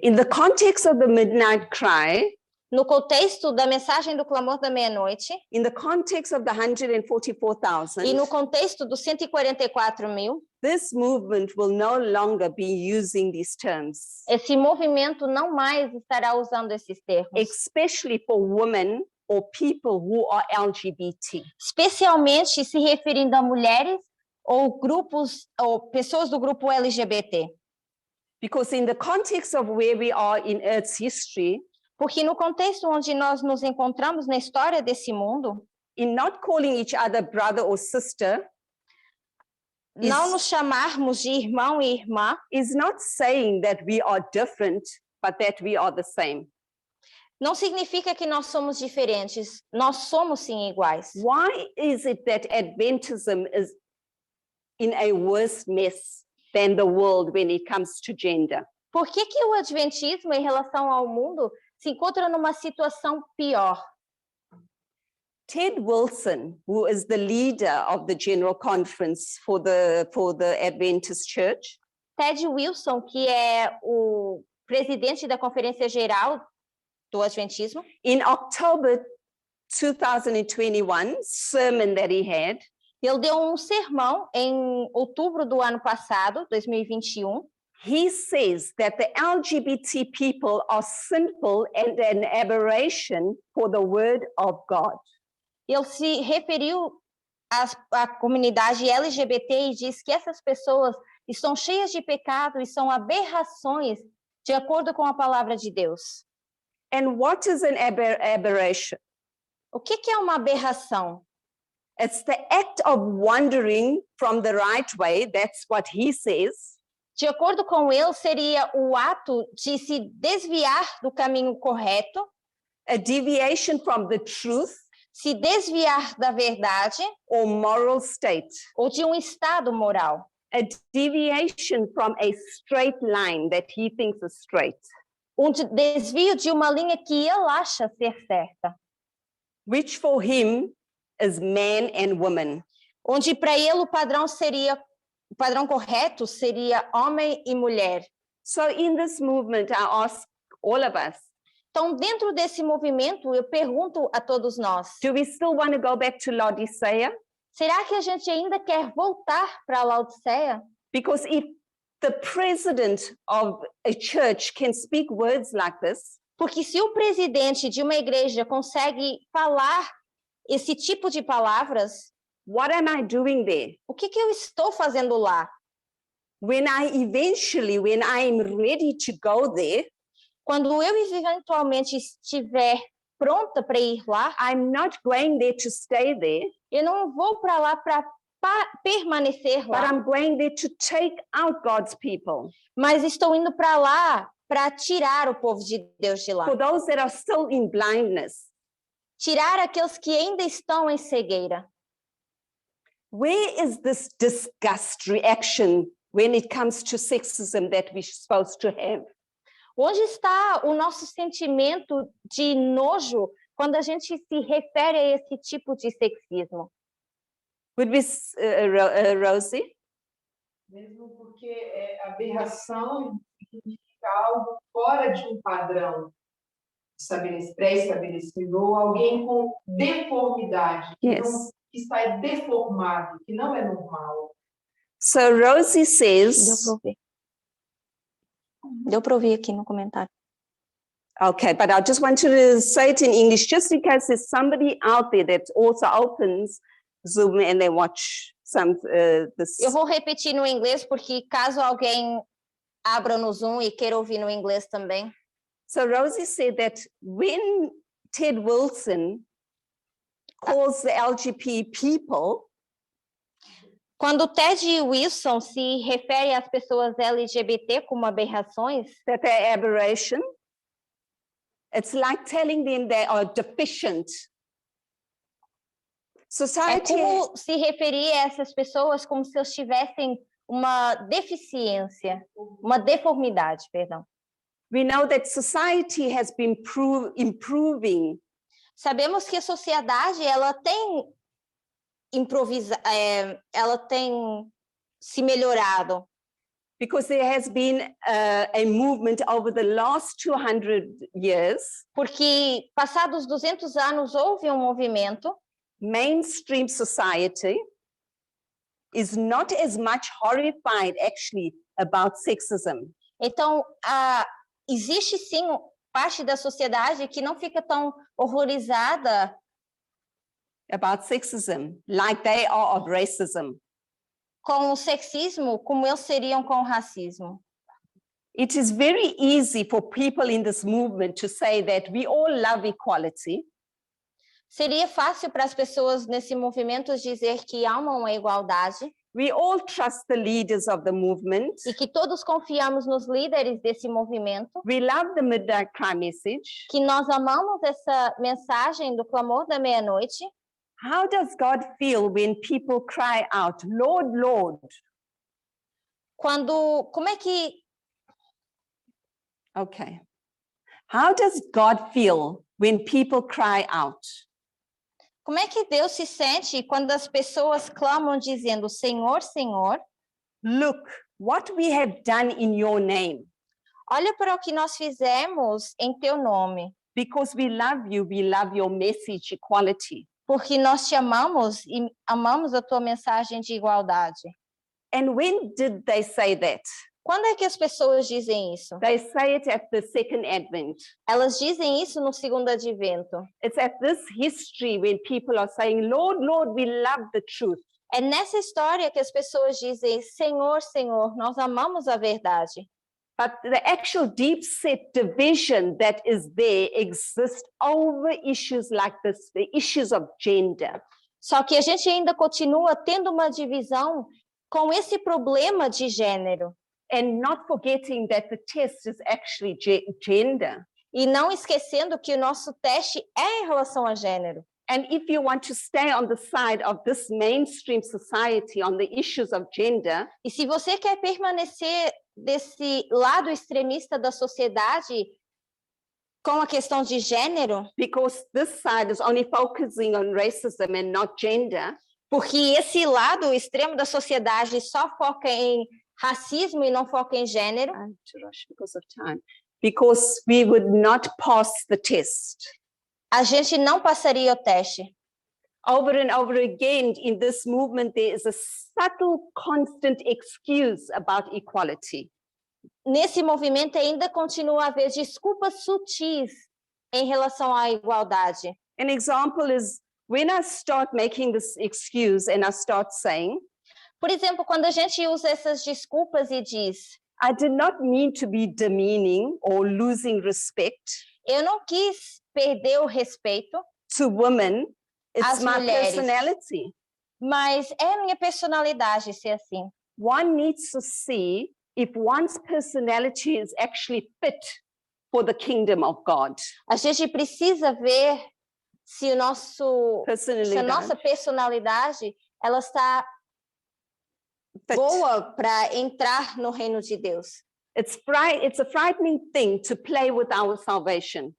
in the context of the Midnight Cry, No contexto da mensagem do clamor da meia-noite in the context of the 144,000, e no contexto dos 144.000, this movement will no longer be using these terms, esse movimento não mais estará usando esses termos, especially for women or people who are LGBT. especialmente se referindo a mulheres ou grupos ou pessoas do grupo LGBT. Because in the context of where we are in Earth's history, Porque no contexto onde nós nos encontramos na história desse mundo, in not calling each other brother or sister, não nos chamarmos de irmão e irmã is not saying that we are different, but that we are the same. não significa que nós somos diferentes, nós somos sim iguais. Why is it that Adventism is in a worse mess than the world when it comes to gender? Por que que o adventismo em relação ao mundo se encontra numa situação pior? Ted Wilson, who is the leader of the General Conference for the Adventist Church, Ted Wilson, que é o presidente da Conferência Geral do Adventismo, in October 2021 sermon that he had, ele deu um sermão em outubro do ano passado, 2021. he says that the LGBT people are sinful and an aberration for the word of God. Ele se referiu à comunidade LGBT e diz que essas pessoas estão cheias de pecado e são aberrações de acordo com a palavra de Deus. And what is an aberration? O que é uma aberração? It's the act of wandering from the right way, that's what he says. De acordo com ele, seria o ato de se desviar do caminho correto, A deviation from the truth se desviar da verdade or moral state. ou de um estado moral. A deviation from a straight line that he thinks is straight. Desvio de uma linha que ele acha ser certa. Which for him is man and woman. Onde para ele o padrão correto seria homem e mulher. So in this movement, I ask all of us, Então, dentro desse movimento, eu pergunto a todos nós, do we still want to go back to Laodicea? será que a gente ainda quer voltar para Laodiceia? Because if the president of a church can speak words like this, Porque se o presidente de uma igreja consegue falar esse tipo de palavras, what am I doing there? o que eu estou fazendo lá? When I am ready to go there, Quando eu eventualmente estiver pronta para ir lá, I'm not going there to stay there, eu não vou para lá para permanecer but lá, I'm going there to take out God's people. mas estou indo para lá para tirar o povo de Deus de lá. For those that are still in blindness, Tirar aqueles que ainda estão em cegueira. where is this disgust reaction when it comes to sexism that we're supposed to have? Onde está o nosso sentimento de nojo quando a gente se refere a esse tipo de sexismo? Would we, Rosie? Mesmo porque aberração significa algo fora de um padrão pré-estabelecido, ou alguém com deformidade, Yes. que está deformado, que não é normal. So Rosie says, Deu para ouvir aqui no comentário. okay, but I just wanted to say it in English, just in case there's somebody out there that also opens Zoom and they watch this. Eu vou repetir no inglês, porque caso alguém abra no Zoom e queira ouvir no inglês também. So Rosie said that when Ted Wilson calls the LGBT people, Quando Ted Wilson se refere às pessoas LGBT como aberrações, that they're aberration, it's like telling them they are deficient. é Society, como se referir a essas pessoas como se eles tivessem uma deficiência, uma deformidade, perdão. we know that society has been improving Sabemos que a sociedade ela tem ela tem se melhorado, because there has been a movement over the last 200 years. porque passados 200 anos houve um movimento. Mainstream society is not as much horrified actually about sexism. Então, existe sim parte da sociedade que não fica tão horrorizada about sexism, like they are of racism. com o sexismo como eles seriam com o racismo. It is very easy for people in this movement to say that we all love equality. Seria fácil para as pessoas nesse movimento dizer que amam a igualdade. We all trust the leaders of the movement. E que todos confiamos nos líderes desse movimento. We love the midnight cry message. Que nós amamos essa mensagem do clamor da meia-noite. How does God feel when people cry out, Lord, Lord? Como é que... Okay. How does God feel when people cry out? Como é que Deus se sente quando as pessoas clamam dizendo, Senhor, Senhor? Look, what we have done in your name. Olha para o que nós fizemos em teu nome. Because we love you, we love your message equality. Porque nós te amamos e amamos a tua mensagem de igualdade. And when did they say that? Quando é que as pessoas dizem isso? They say it at the second advent. Elas dizem isso no segundo advento. It's at this history when people are saying, Lord, Lord, we love the truth. É nessa história que as pessoas dizem, Senhor, Senhor, nós amamos a verdade. But the actual deep-set division that is there exists over issues like this, the issues of gender. Só que a gente ainda continua tendo uma divisão com esse problema de gênero. And not forgetting that the test is actually gender. E não esquecendo que o nosso teste é em relação a gênero. And if you want to stay on the side of this mainstream society on the issues of gender, e se você quer permanecer desse lado extremista da sociedade com a questão de gênero, because this side is only focusing on racism and not gender, porque esse lado extremo da sociedade só foca em racismo e não foca em gênero. Because of time. Because we would not pass the test. A gente não passaria o teste. Over and over again in this movement there is a subtle, constant excuse about equality. Nesse movimento ainda continua a haver desculpas sutis em relação à igualdade. An example is when I start making this excuse and I start saying, por exemplo, quando a gente usa essas desculpas e diz, I did not mean to be demeaning or losing respect. Eu não quis perder o respeito to women. It's my mulheres, personality. Mas é a minha personalidade ser assim. One needs to see if one's personality is actually fit for the kingdom of God. A gente precisa ver se a nossa personalidade ela está boa para entrar no reino de Deus. It's a frightening thing to play with our salvation.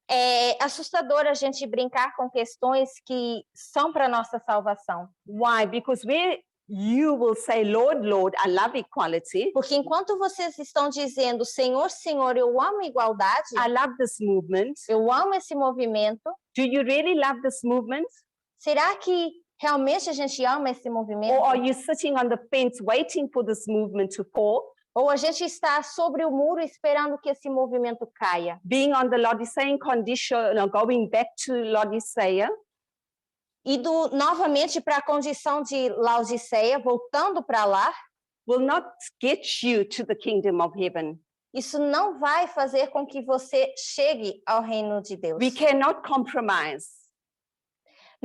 É assustador a gente brincar com questões que são para nossa salvação. Why? Because where you will say, Lord, Lord, I love equality. Porque enquanto vocês estão dizendo, Senhor, Senhor, eu amo a igualdade. I love this movement. Eu amo esse movimento. Do you really love this movement? Será que realmente a gente ama esse movimento? Or are you sitting on the fence waiting for this movement to fall? Ou a gente está sobre o muro esperando que esse movimento caia? Being on the Laodicean condition, going back to Laodicea. Indo novamente para a condição de Laodiceia, voltando para lá. Will not get you to the kingdom of heaven. Isso não vai fazer com que você chegue ao reino de Deus. We cannot compromise.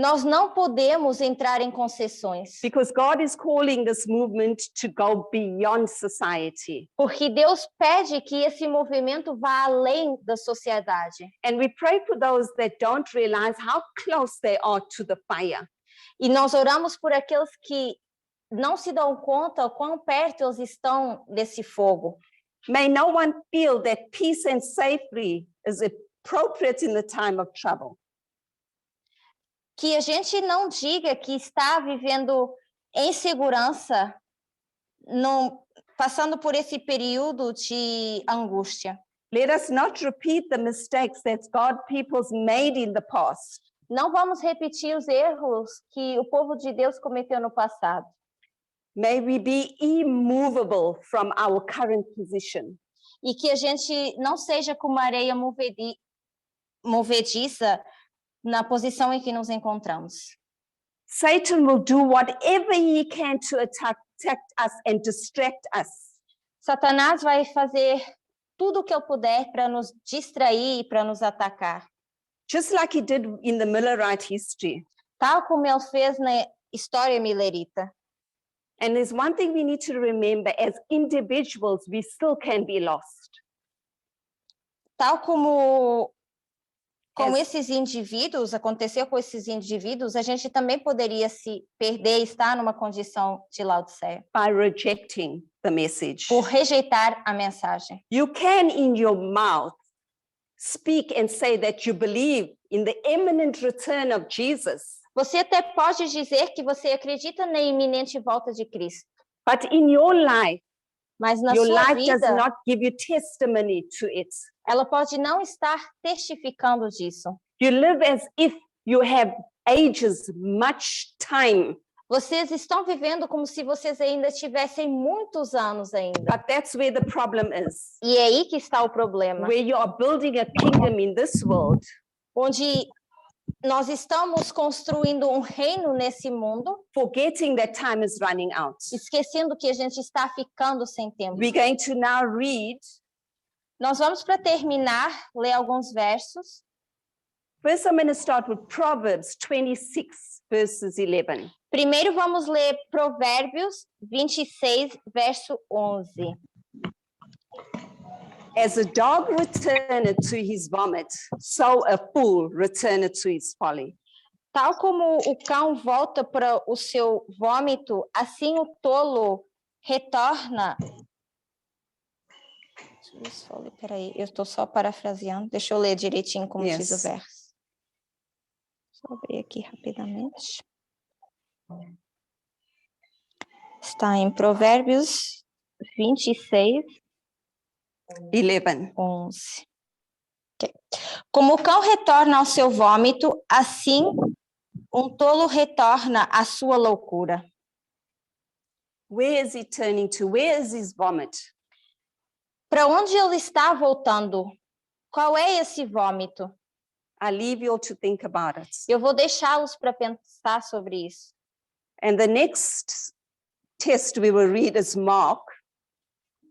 Nós não podemos entrar em concessões. Because God is calling this movement to go beyond society. Porque Deus pede que esse movimento vá além da sociedade. And we pray for those that don't realize how close they are to the fire. E nós oramos por aqueles que não se dão conta o quão perto eles estão desse fogo. May no one feel that peace and safety is appropriate in the time of trouble. Que a gente não diga que está vivendo em segurança, passando por esse período de angústia. Let us not repeat the mistakes that God's peoples made in the past. Não vamos repetir os erros que o povo de Deus cometeu no passado. May we be immovable from our current position. e que a gente não seja como areia movediça na posição em que nos encontramos. Satan will do whatever he can to attack us and distract us. Satanás vai fazer tudo o que ele puder para nos distrair e para nos atacar. Just like he did in the Millerite history. Tal como ele fez na história milerita. And there's one thing we need to remember, as individuals, we still can be lost. Tal como esses indivíduos, aconteceu com esses indivíduos, a gente também poderia se perder e estar numa condição de Laodiceia. By rejecting the message. Por rejeitar a mensagem. You can, in your mouth, speak and say that you believe in the imminent return of Jesus. Você até pode dizer que você acredita na iminente volta de Cristo. But in your life, mas na your sua life vida, does not give you testimony to it. Ela pode não estar testificando disso. You live as if you have ages, much time. Vocês estão vivendo como se vocês ainda tivessem muitos anos ainda. But that's where the problem is. E é aí que está o problema. Where you are building a kingdom in this world. Onde nós estamos construindo um reino nesse mundo, forgetting that time is running out. Esquecendo que a gente está ficando sem tempo. We're going to now read. Nós vamos, para terminar, ler alguns versos. First, I'm going to start with Proverbs 26, verses 11. Primeiro vamos ler Provérbios 26, verso 11. As a dog returneth to his vomit, so a fool returneth to his folly. Tal como o cão volta para o seu vômito, assim o tolo retorna. Peraí, eu estou só parafraseando. Deixa eu ler direitinho como diz o verso. Só abrir aqui rapidamente. Está em Provérbios 26, 11. Okay. Como o cão retorna ao seu vômito, assim um tolo retorna à sua loucura. Where is he turning to? Where is his vomit? Para onde ele está voltando? Qual é esse vômito? I leave you all to think about it. Eu vou deixá-los para pensar sobre isso. And the next text we will read is Mark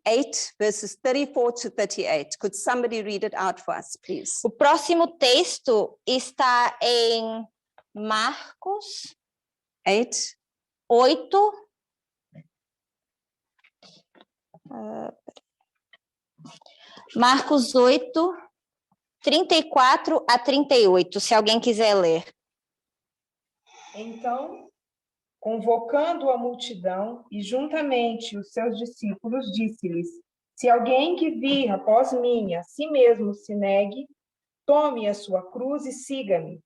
8, verses 34 to 38. Could somebody read it out for us, please? O próximo texto está em Marcos 8. Marcos 8, 34 a 38, se alguém quiser ler. Então, convocando a multidão e juntamente os seus discípulos, disse-lhes: se alguém que vir após mim, a si mesmo se negue, tome a sua cruz e siga-me.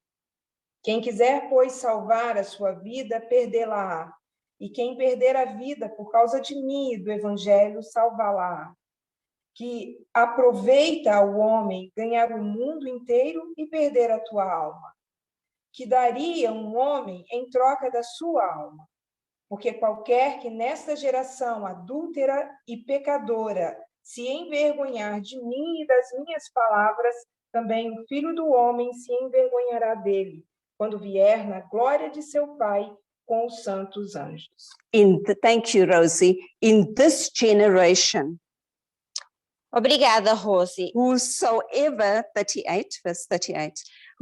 Quem quiser, pois, salvar a sua vida, perdê-la-á. E quem perder a vida por causa de mim e do evangelho, salvá-la-á. Que aproveita ao homem ganhar o mundo inteiro e perder a tua alma. Que daria um homem em troca da sua alma? Porque qualquer que nesta geração adúltera e pecadora se envergonhar de mim e das minhas palavras, também o Filho do Homem se envergonhará dele, quando vier na glória de seu Pai com os santos anjos. Thank you, Rosie. In this generation, obrigada, Rose. Whosoever, 38, verse 38,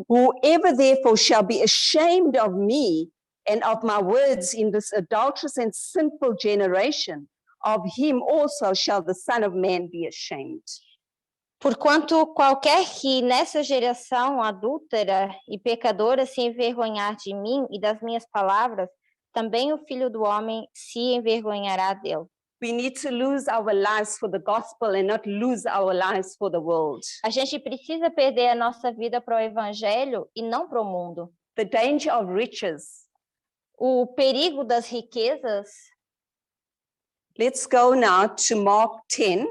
whoever therefore shall be ashamed of me and of my words in this adulterous and sinful generation, of him also shall the Son of Man be ashamed. Porquanto qualquer que nessa geração adúltera e pecadora se envergonhar de mim e das minhas palavras, também o Filho do Homem se envergonhará dele. We need to lose our lives for the gospel and not lose our lives for the world. A gente precisa perder a nossa vida para o evangelho e não para o mundo. The danger of riches. O perigo das riquezas. Let's go now to Mark 10.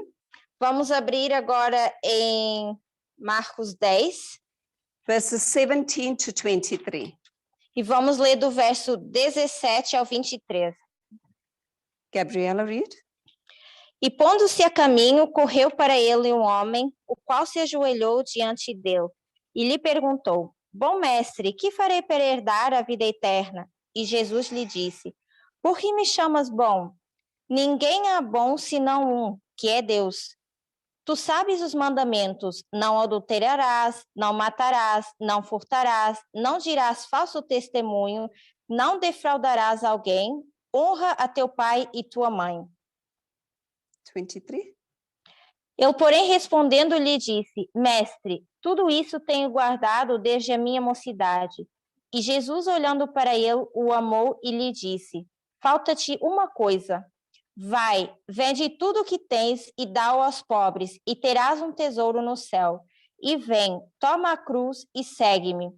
Vamos abrir agora em Marcos 10, verses 17 to 23. E vamos ler do verso 17 ao 23. Gabriela, read. E pondo-se a caminho, correu para ele um homem, o qual se ajoelhou diante dele, e lhe perguntou: Bom mestre, que farei para herdar a vida eterna? E Jesus lhe disse: Por que me chamas bom? Ninguém é bom senão um, que é Deus. Tu sabes os mandamentos: não adulterarás, não matarás, não furtarás, não dirás falso testemunho, não defraudarás alguém, honra a teu pai e tua mãe. 23. Ele, porém, respondendo, lhe disse: Mestre, tudo isso tenho guardado desde a minha mocidade. E Jesus, olhando para ele, o amou e lhe disse: Falta-te uma coisa. Vai, vende tudo o que tens e dá-o aos pobres, e terás um tesouro no céu. E vem, toma a cruz e segue-me.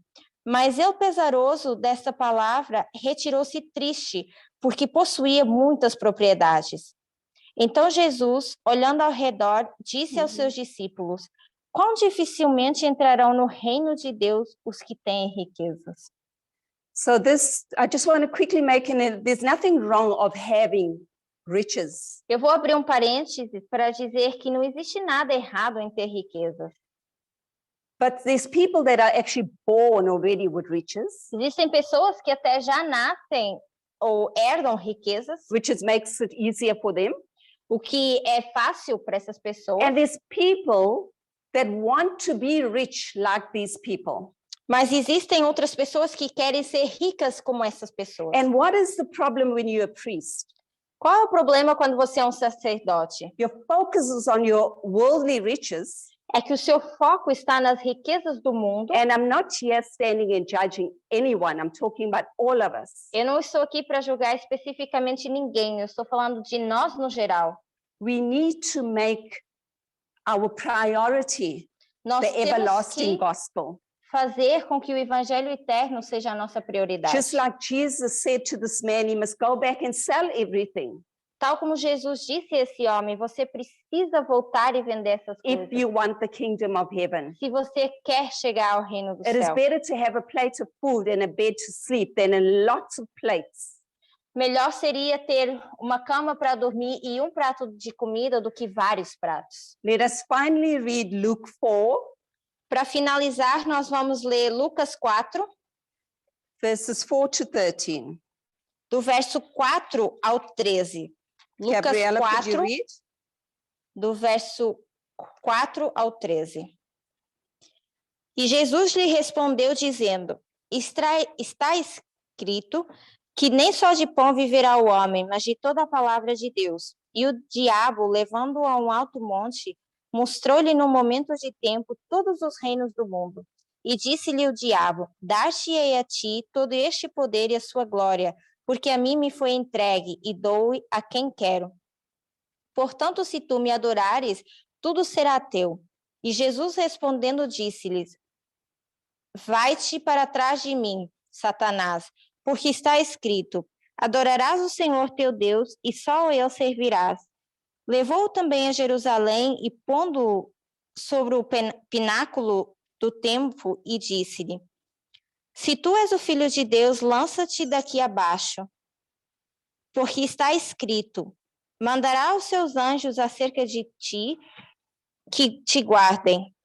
Mas ele, pesaroso desta palavra, retirou-se triste, porque possuía muitas propriedades. Então Jesus, olhando ao redor, disse aos seus discípulos: Quão dificilmente entrarão no reino de Deus os que têm riquezas. So this, I just want to quickly make there's nothing wrong of having riches. Eu vou abrir um parêntese para dizer que não existe nada errado em ter riquezas. But there's people that are actually born already with riches, Existem pessoas que até já nascem ou herdam riquezas, which makes it easier for them. o que é fácil para essas pessoas. And there's people that want to be rich like these people. Mas existem outras pessoas que querem ser ricas como essas pessoas. And what is the problem when you're a priest? Qual é o problema quando você é um sacerdote? Your focus is on your worldly riches. É que o seu foco está nas riquezas do mundo. And I'm not here standing and judging anyone. I'm talking about all of us. Eu não estou aqui para julgar especificamente ninguém. Eu estou falando de nós no geral. We need to make our priority Nós the temos everlasting que gospel. fazer com que o evangelho eterno seja a nossa prioridade. Just like Jesus said to this man, he must go back and sell everything Tal como Jesus disse a esse homem, você precisa voltar e vender essas if coisas. you want the kingdom of heaven. Se você quer chegar ao reino do It is céu. better to have a plate of food and a bed to sleep than lots of plates. Melhor seria ter uma cama para dormir e um prato de comida do que vários pratos. Let us finally read Luke 4, Para finalizar, nós vamos ler Lucas 4, verses 4 to 13. do verso 4 ao 13. Lucas Gabriela, could you 4, read? do verso 4 ao 13. E Jesus lhe respondeu dizendo: Está escrito que nem só de pão viverá o homem, mas de toda a palavra de Deus. E o diabo, levando-o a um alto monte, mostrou-lhe num momento de tempo todos os reinos do mundo. E disse-lhe o diabo: Dar-te-ei a ti todo este poder e a sua glória, porque a mim me foi entregue e dou a quem quero. Portanto, se tu me adorares, tudo será teu. E Jesus respondendo disse-lhes: Vai-te para trás de mim, Satanás, porque está escrito: Adorarás o Senhor teu Deus e só a ele servirás. Levou-o também a Jerusalém e pondo-o sobre o pináculo do templo e disse-lhe: Se tu és o filho de Deus, lança-te daqui abaixo, porque está escrito: Mandará os seus anjos acerca de ti, que te guardem,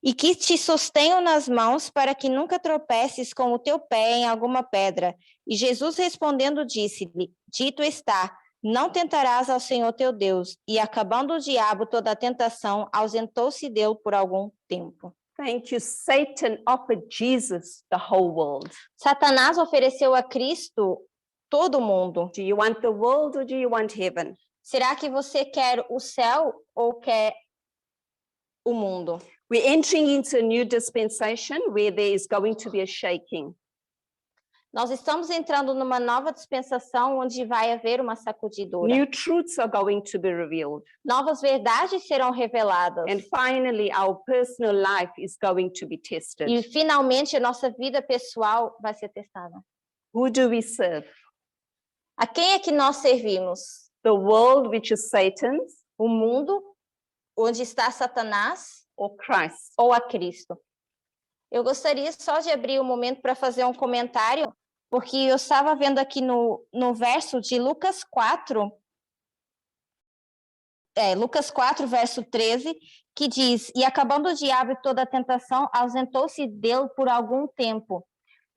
e que te sustenham nas mãos, para que nunca tropeces com o teu pé em alguma pedra. E Jesus respondendo disse-lhe: Dito está, não tentarás ao Senhor teu Deus. E acabando o diabo toda a tentação, ausentou-se dele por algum tempo. Thank you. Satan offered Jesus the whole world. Satanás ofereceu a Cristo todo mundo. Do you want the world or do you want heaven? Será que você quer o céu ou quer o mundo? We're entering into a new dispensation where there is going to be a shaking. Nós estamos entrando numa nova dispensação onde vai haver uma sacudidura. New truths are going to be revealed. Novas verdades serão reveladas. And finally, our personal life is going to be tested. E finalmente a nossa vida pessoal vai ser testada. Who do we serve? A quem é que nós servimos? The world, which is Satan's, O mundo, onde está Satanás, or Christ? ou a Cristo? Eu gostaria só de abrir um momento para fazer um comentário, porque eu estava vendo aqui no verso de Lucas 4, Lucas 4, verso 13, que diz, e acabando o diabo e toda a tentação, ausentou-se dele por algum tempo.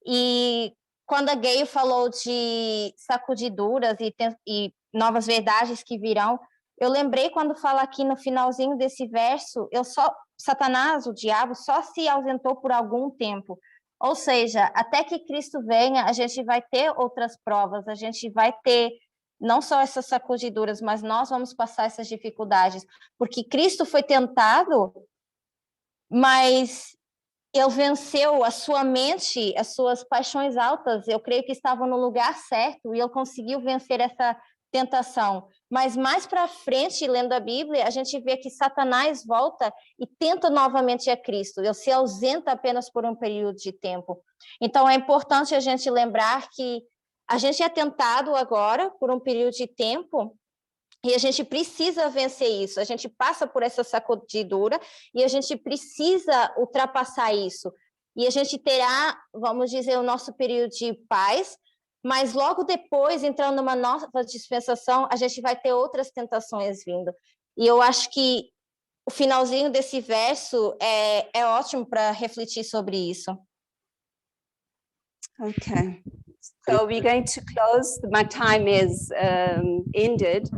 E quando a Gayle falou de sacudiduras e novas verdades que virão, eu lembrei quando fala aqui no finalzinho desse verso, Satanás, o diabo, só se ausentou por algum tempo. Ou seja, até que Cristo venha, a gente vai ter outras provas, a gente vai ter não só essas sacudiduras, mas nós vamos passar essas dificuldades, porque Cristo foi tentado, mas ele venceu a sua mente, as suas paixões altas, eu creio que estavam no lugar certo, e ele conseguiu vencer essa tentação. Mas mais para frente, lendo a Bíblia, a gente vê que Satanás volta e tenta novamente a Cristo, ele se ausenta apenas por um período de tempo. Então é importante a gente lembrar que a gente é tentado agora por um período de tempo e a gente precisa vencer isso. A gente passa por essa sacudidura e a gente precisa ultrapassar isso. E a gente terá, vamos dizer, o nosso período de paz, mas logo depois, entrando numa nova dispensação, a gente vai ter outras tentações vindo. E eu acho que o finalzinho desse verso é ótimo para refletir sobre isso. Okay. So we're going to close. My time is ended.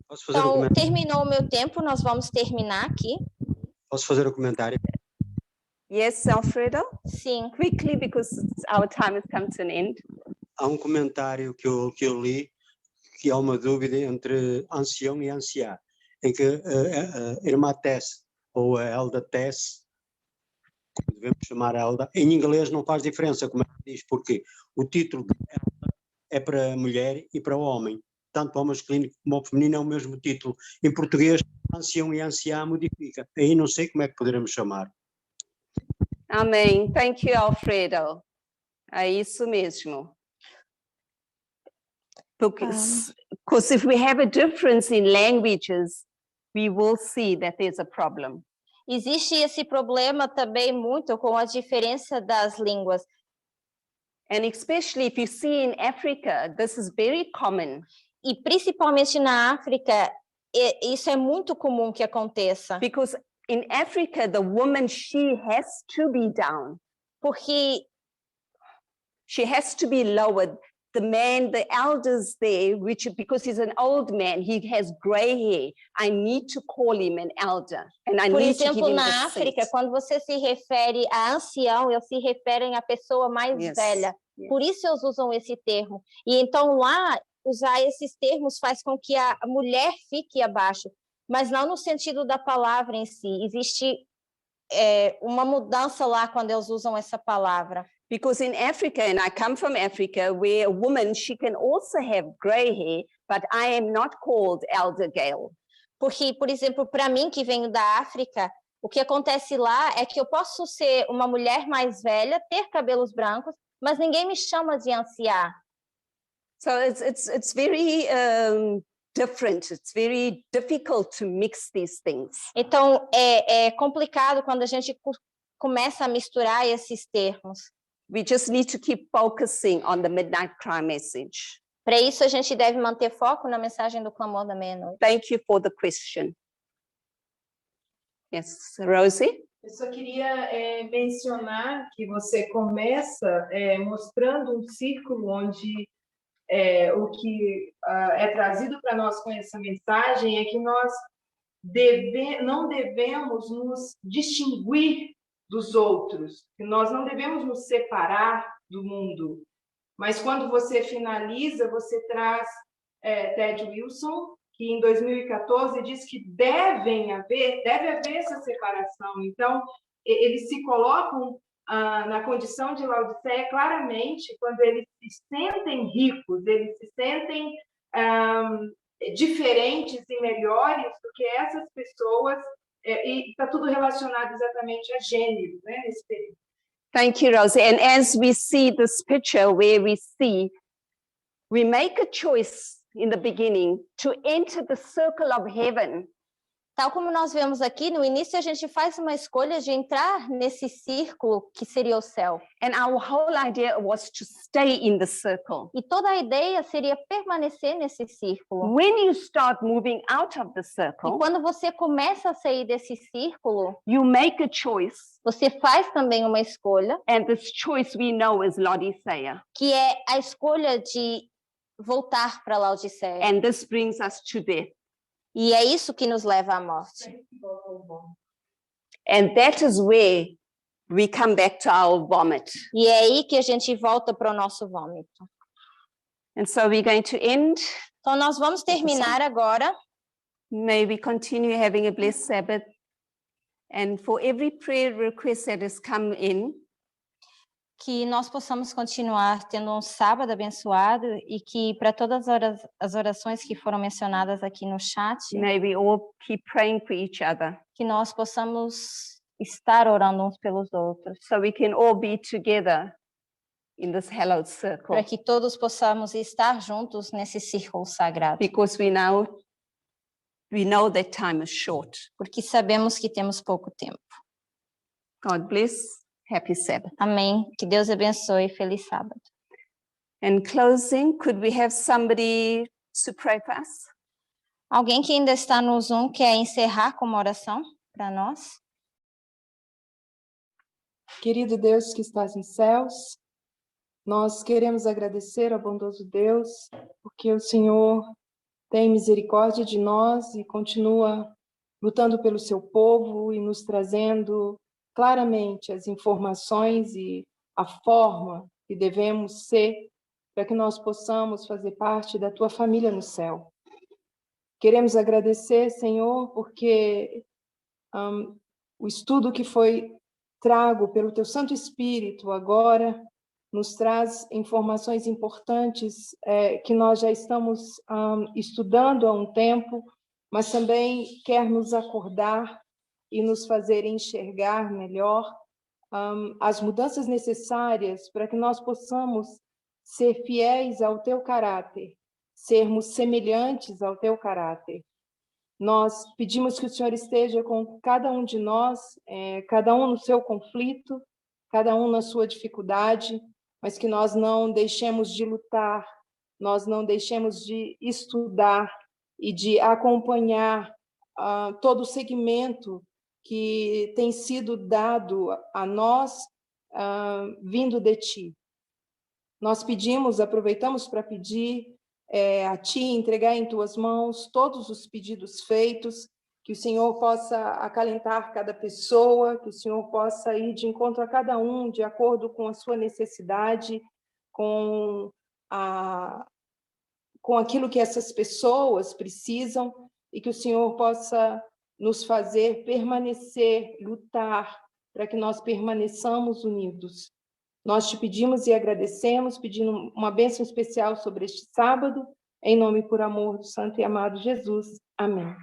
Posso fazer um Então, comentário? terminou o meu tempo, nós vamos terminar aqui. Posso fazer um comentário? Yes, Alfredo? Sim. Quickly, because our time has come to an end. Há um comentário que eu li, que há uma dúvida entre ancião e anciã, em que a irmã Tess, ou a Elda Tess, como devemos chamar a Elda, em inglês não faz diferença, como diz, porque o título de Elda é para mulher e para homem, tanto para o masculino como para o feminino é o mesmo título. Em português, ancião e anciã modifica. Aí não sei como é que poderemos chamar. Amém. Thank you, Alfredo. É isso mesmo. Because if we have a difference in languages, we will see that there's a problem. Existe esse problema também muito com a diferença das línguas. And especially if you see in Africa, this is very common. E principalmente na África, isso é muito comum que aconteça. Because in Africa, the woman, she has to be down. Porque she has to be lowered. The man, the elders there, because he's an old man, he has gray hair. I need to call him an elder. And I Por need exemplo, to give him na the África, seat. quando você se refere a ancião, eles se referem à pessoa mais velha. Por isso eles usam esse termo. E então lá, usar esses termos faz com que a mulher fique abaixo, mas não no sentido da palavra em si. Existe uma mudança lá quando eles usam essa palavra. Because in Africa, and I come from Africa, where a woman, she can also have gray hair, but I am not called Elder Gayle. Porque, por exemplo, para mim que venho da África, o que acontece lá é que eu posso ser uma mulher mais velha, ter cabelos brancos, mas ninguém me chama de anciã. So it's very different. It's very difficult to mix these things. Então é complicado quando a gente começa a misturar esses termos. We just need to keep focusing on the midnight cry message. Para isso a gente deve manter foco na mensagem do clamor da meia-noite. Thank you for the question. Yes, Rosie? Eu só queria mencionar que você começa mostrando um círculo onde o que é trazido para nós com essa mensagem é que nós não devemos nos distinguir dos outros, que nós não devemos nos separar do mundo. Mas quando você finaliza, você traz Ted Wilson, que em 2014 diz que deve haver essa separação. Então, eles se colocam na condição de Laodiceia claramente quando eles se sentem ricos, eles se sentem diferentes e melhores do que essas pessoas, e está tudo relacionado exatamente a gênero, né, nesse período. Thank you, Rosie. And as we see this picture where we make a choice in the beginning to enter the circle of heaven, Tal como nós vemos aqui, no início a gente faz uma escolha de entrar nesse círculo que seria o céu. And our whole idea was to stay in the circle. E toda a ideia seria permanecer nesse círculo. When you start moving out of the E circle, quando você começa a sair desse círculo, you make a choice. você faz também uma escolha, And this choice we know is Laodicea. que é a escolha de voltar para Laodiceia. And this brings us to death. E é isso que nos leva à morte. And that is where we come back to our vomit. E é aí que a gente volta para o nosso vômito. And so we're going to end. Então nós vamos terminar agora. May we continue having a blessed Sabbath. And for every prayer request that has come in, Que nós possamos continuar tendo um sábado abençoado e que para todas as orações que foram mencionadas aqui no chat, may we all keep praying for each other que nós possamos estar orando uns pelos outros, so we can all be together in this hallowed circle. para que todos possamos estar juntos nesse círculo sagrado, Because we know that time is short. porque sabemos que temos pouco tempo. God bless. Happy Sabbath. Amém. Que Deus abençoe. Feliz sábado. In closing, could we have somebody to pray for us? Alguém que ainda está no Zoom quer encerrar com uma oração para nós? Querido Deus que estás nos céus, nós queremos agradecer ao bondoso Deus, porque o Senhor tem misericórdia de nós e continua lutando pelo seu povo e nos trazendo claramente as informações e a forma que devemos ser para que nós possamos fazer parte da tua família no céu. Queremos agradecer, Senhor, porque o estudo que foi trago pelo teu Santo Espírito agora nos traz informações importantes que nós já estamos estudando há um tempo, mas também quer nos acordar e nos fazer enxergar melhor as mudanças necessárias para que nós possamos ser fiéis ao teu caráter, sermos semelhantes ao teu caráter. Nós pedimos que o Senhor esteja com cada um de nós, cada um no seu conflito, cada um na sua dificuldade, mas que nós não deixemos de lutar, nós não deixemos de estudar e de acompanhar todo o segmento que tem sido dado a nós, vindo de Ti. Nós pedimos, aproveitamos para pedir a Ti, entregar em Tuas mãos todos os pedidos feitos, que o Senhor possa acalentar cada pessoa, que o Senhor possa ir de encontro a cada um, de acordo com a sua necessidade, com aquilo que essas pessoas precisam, e que o Senhor possa nos fazer permanecer, lutar, para que nós permaneçamos unidos. Nós te pedimos e agradecemos, pedindo uma bênção especial sobre este sábado, em nome e por amor do Santo e amado Jesus. Amém.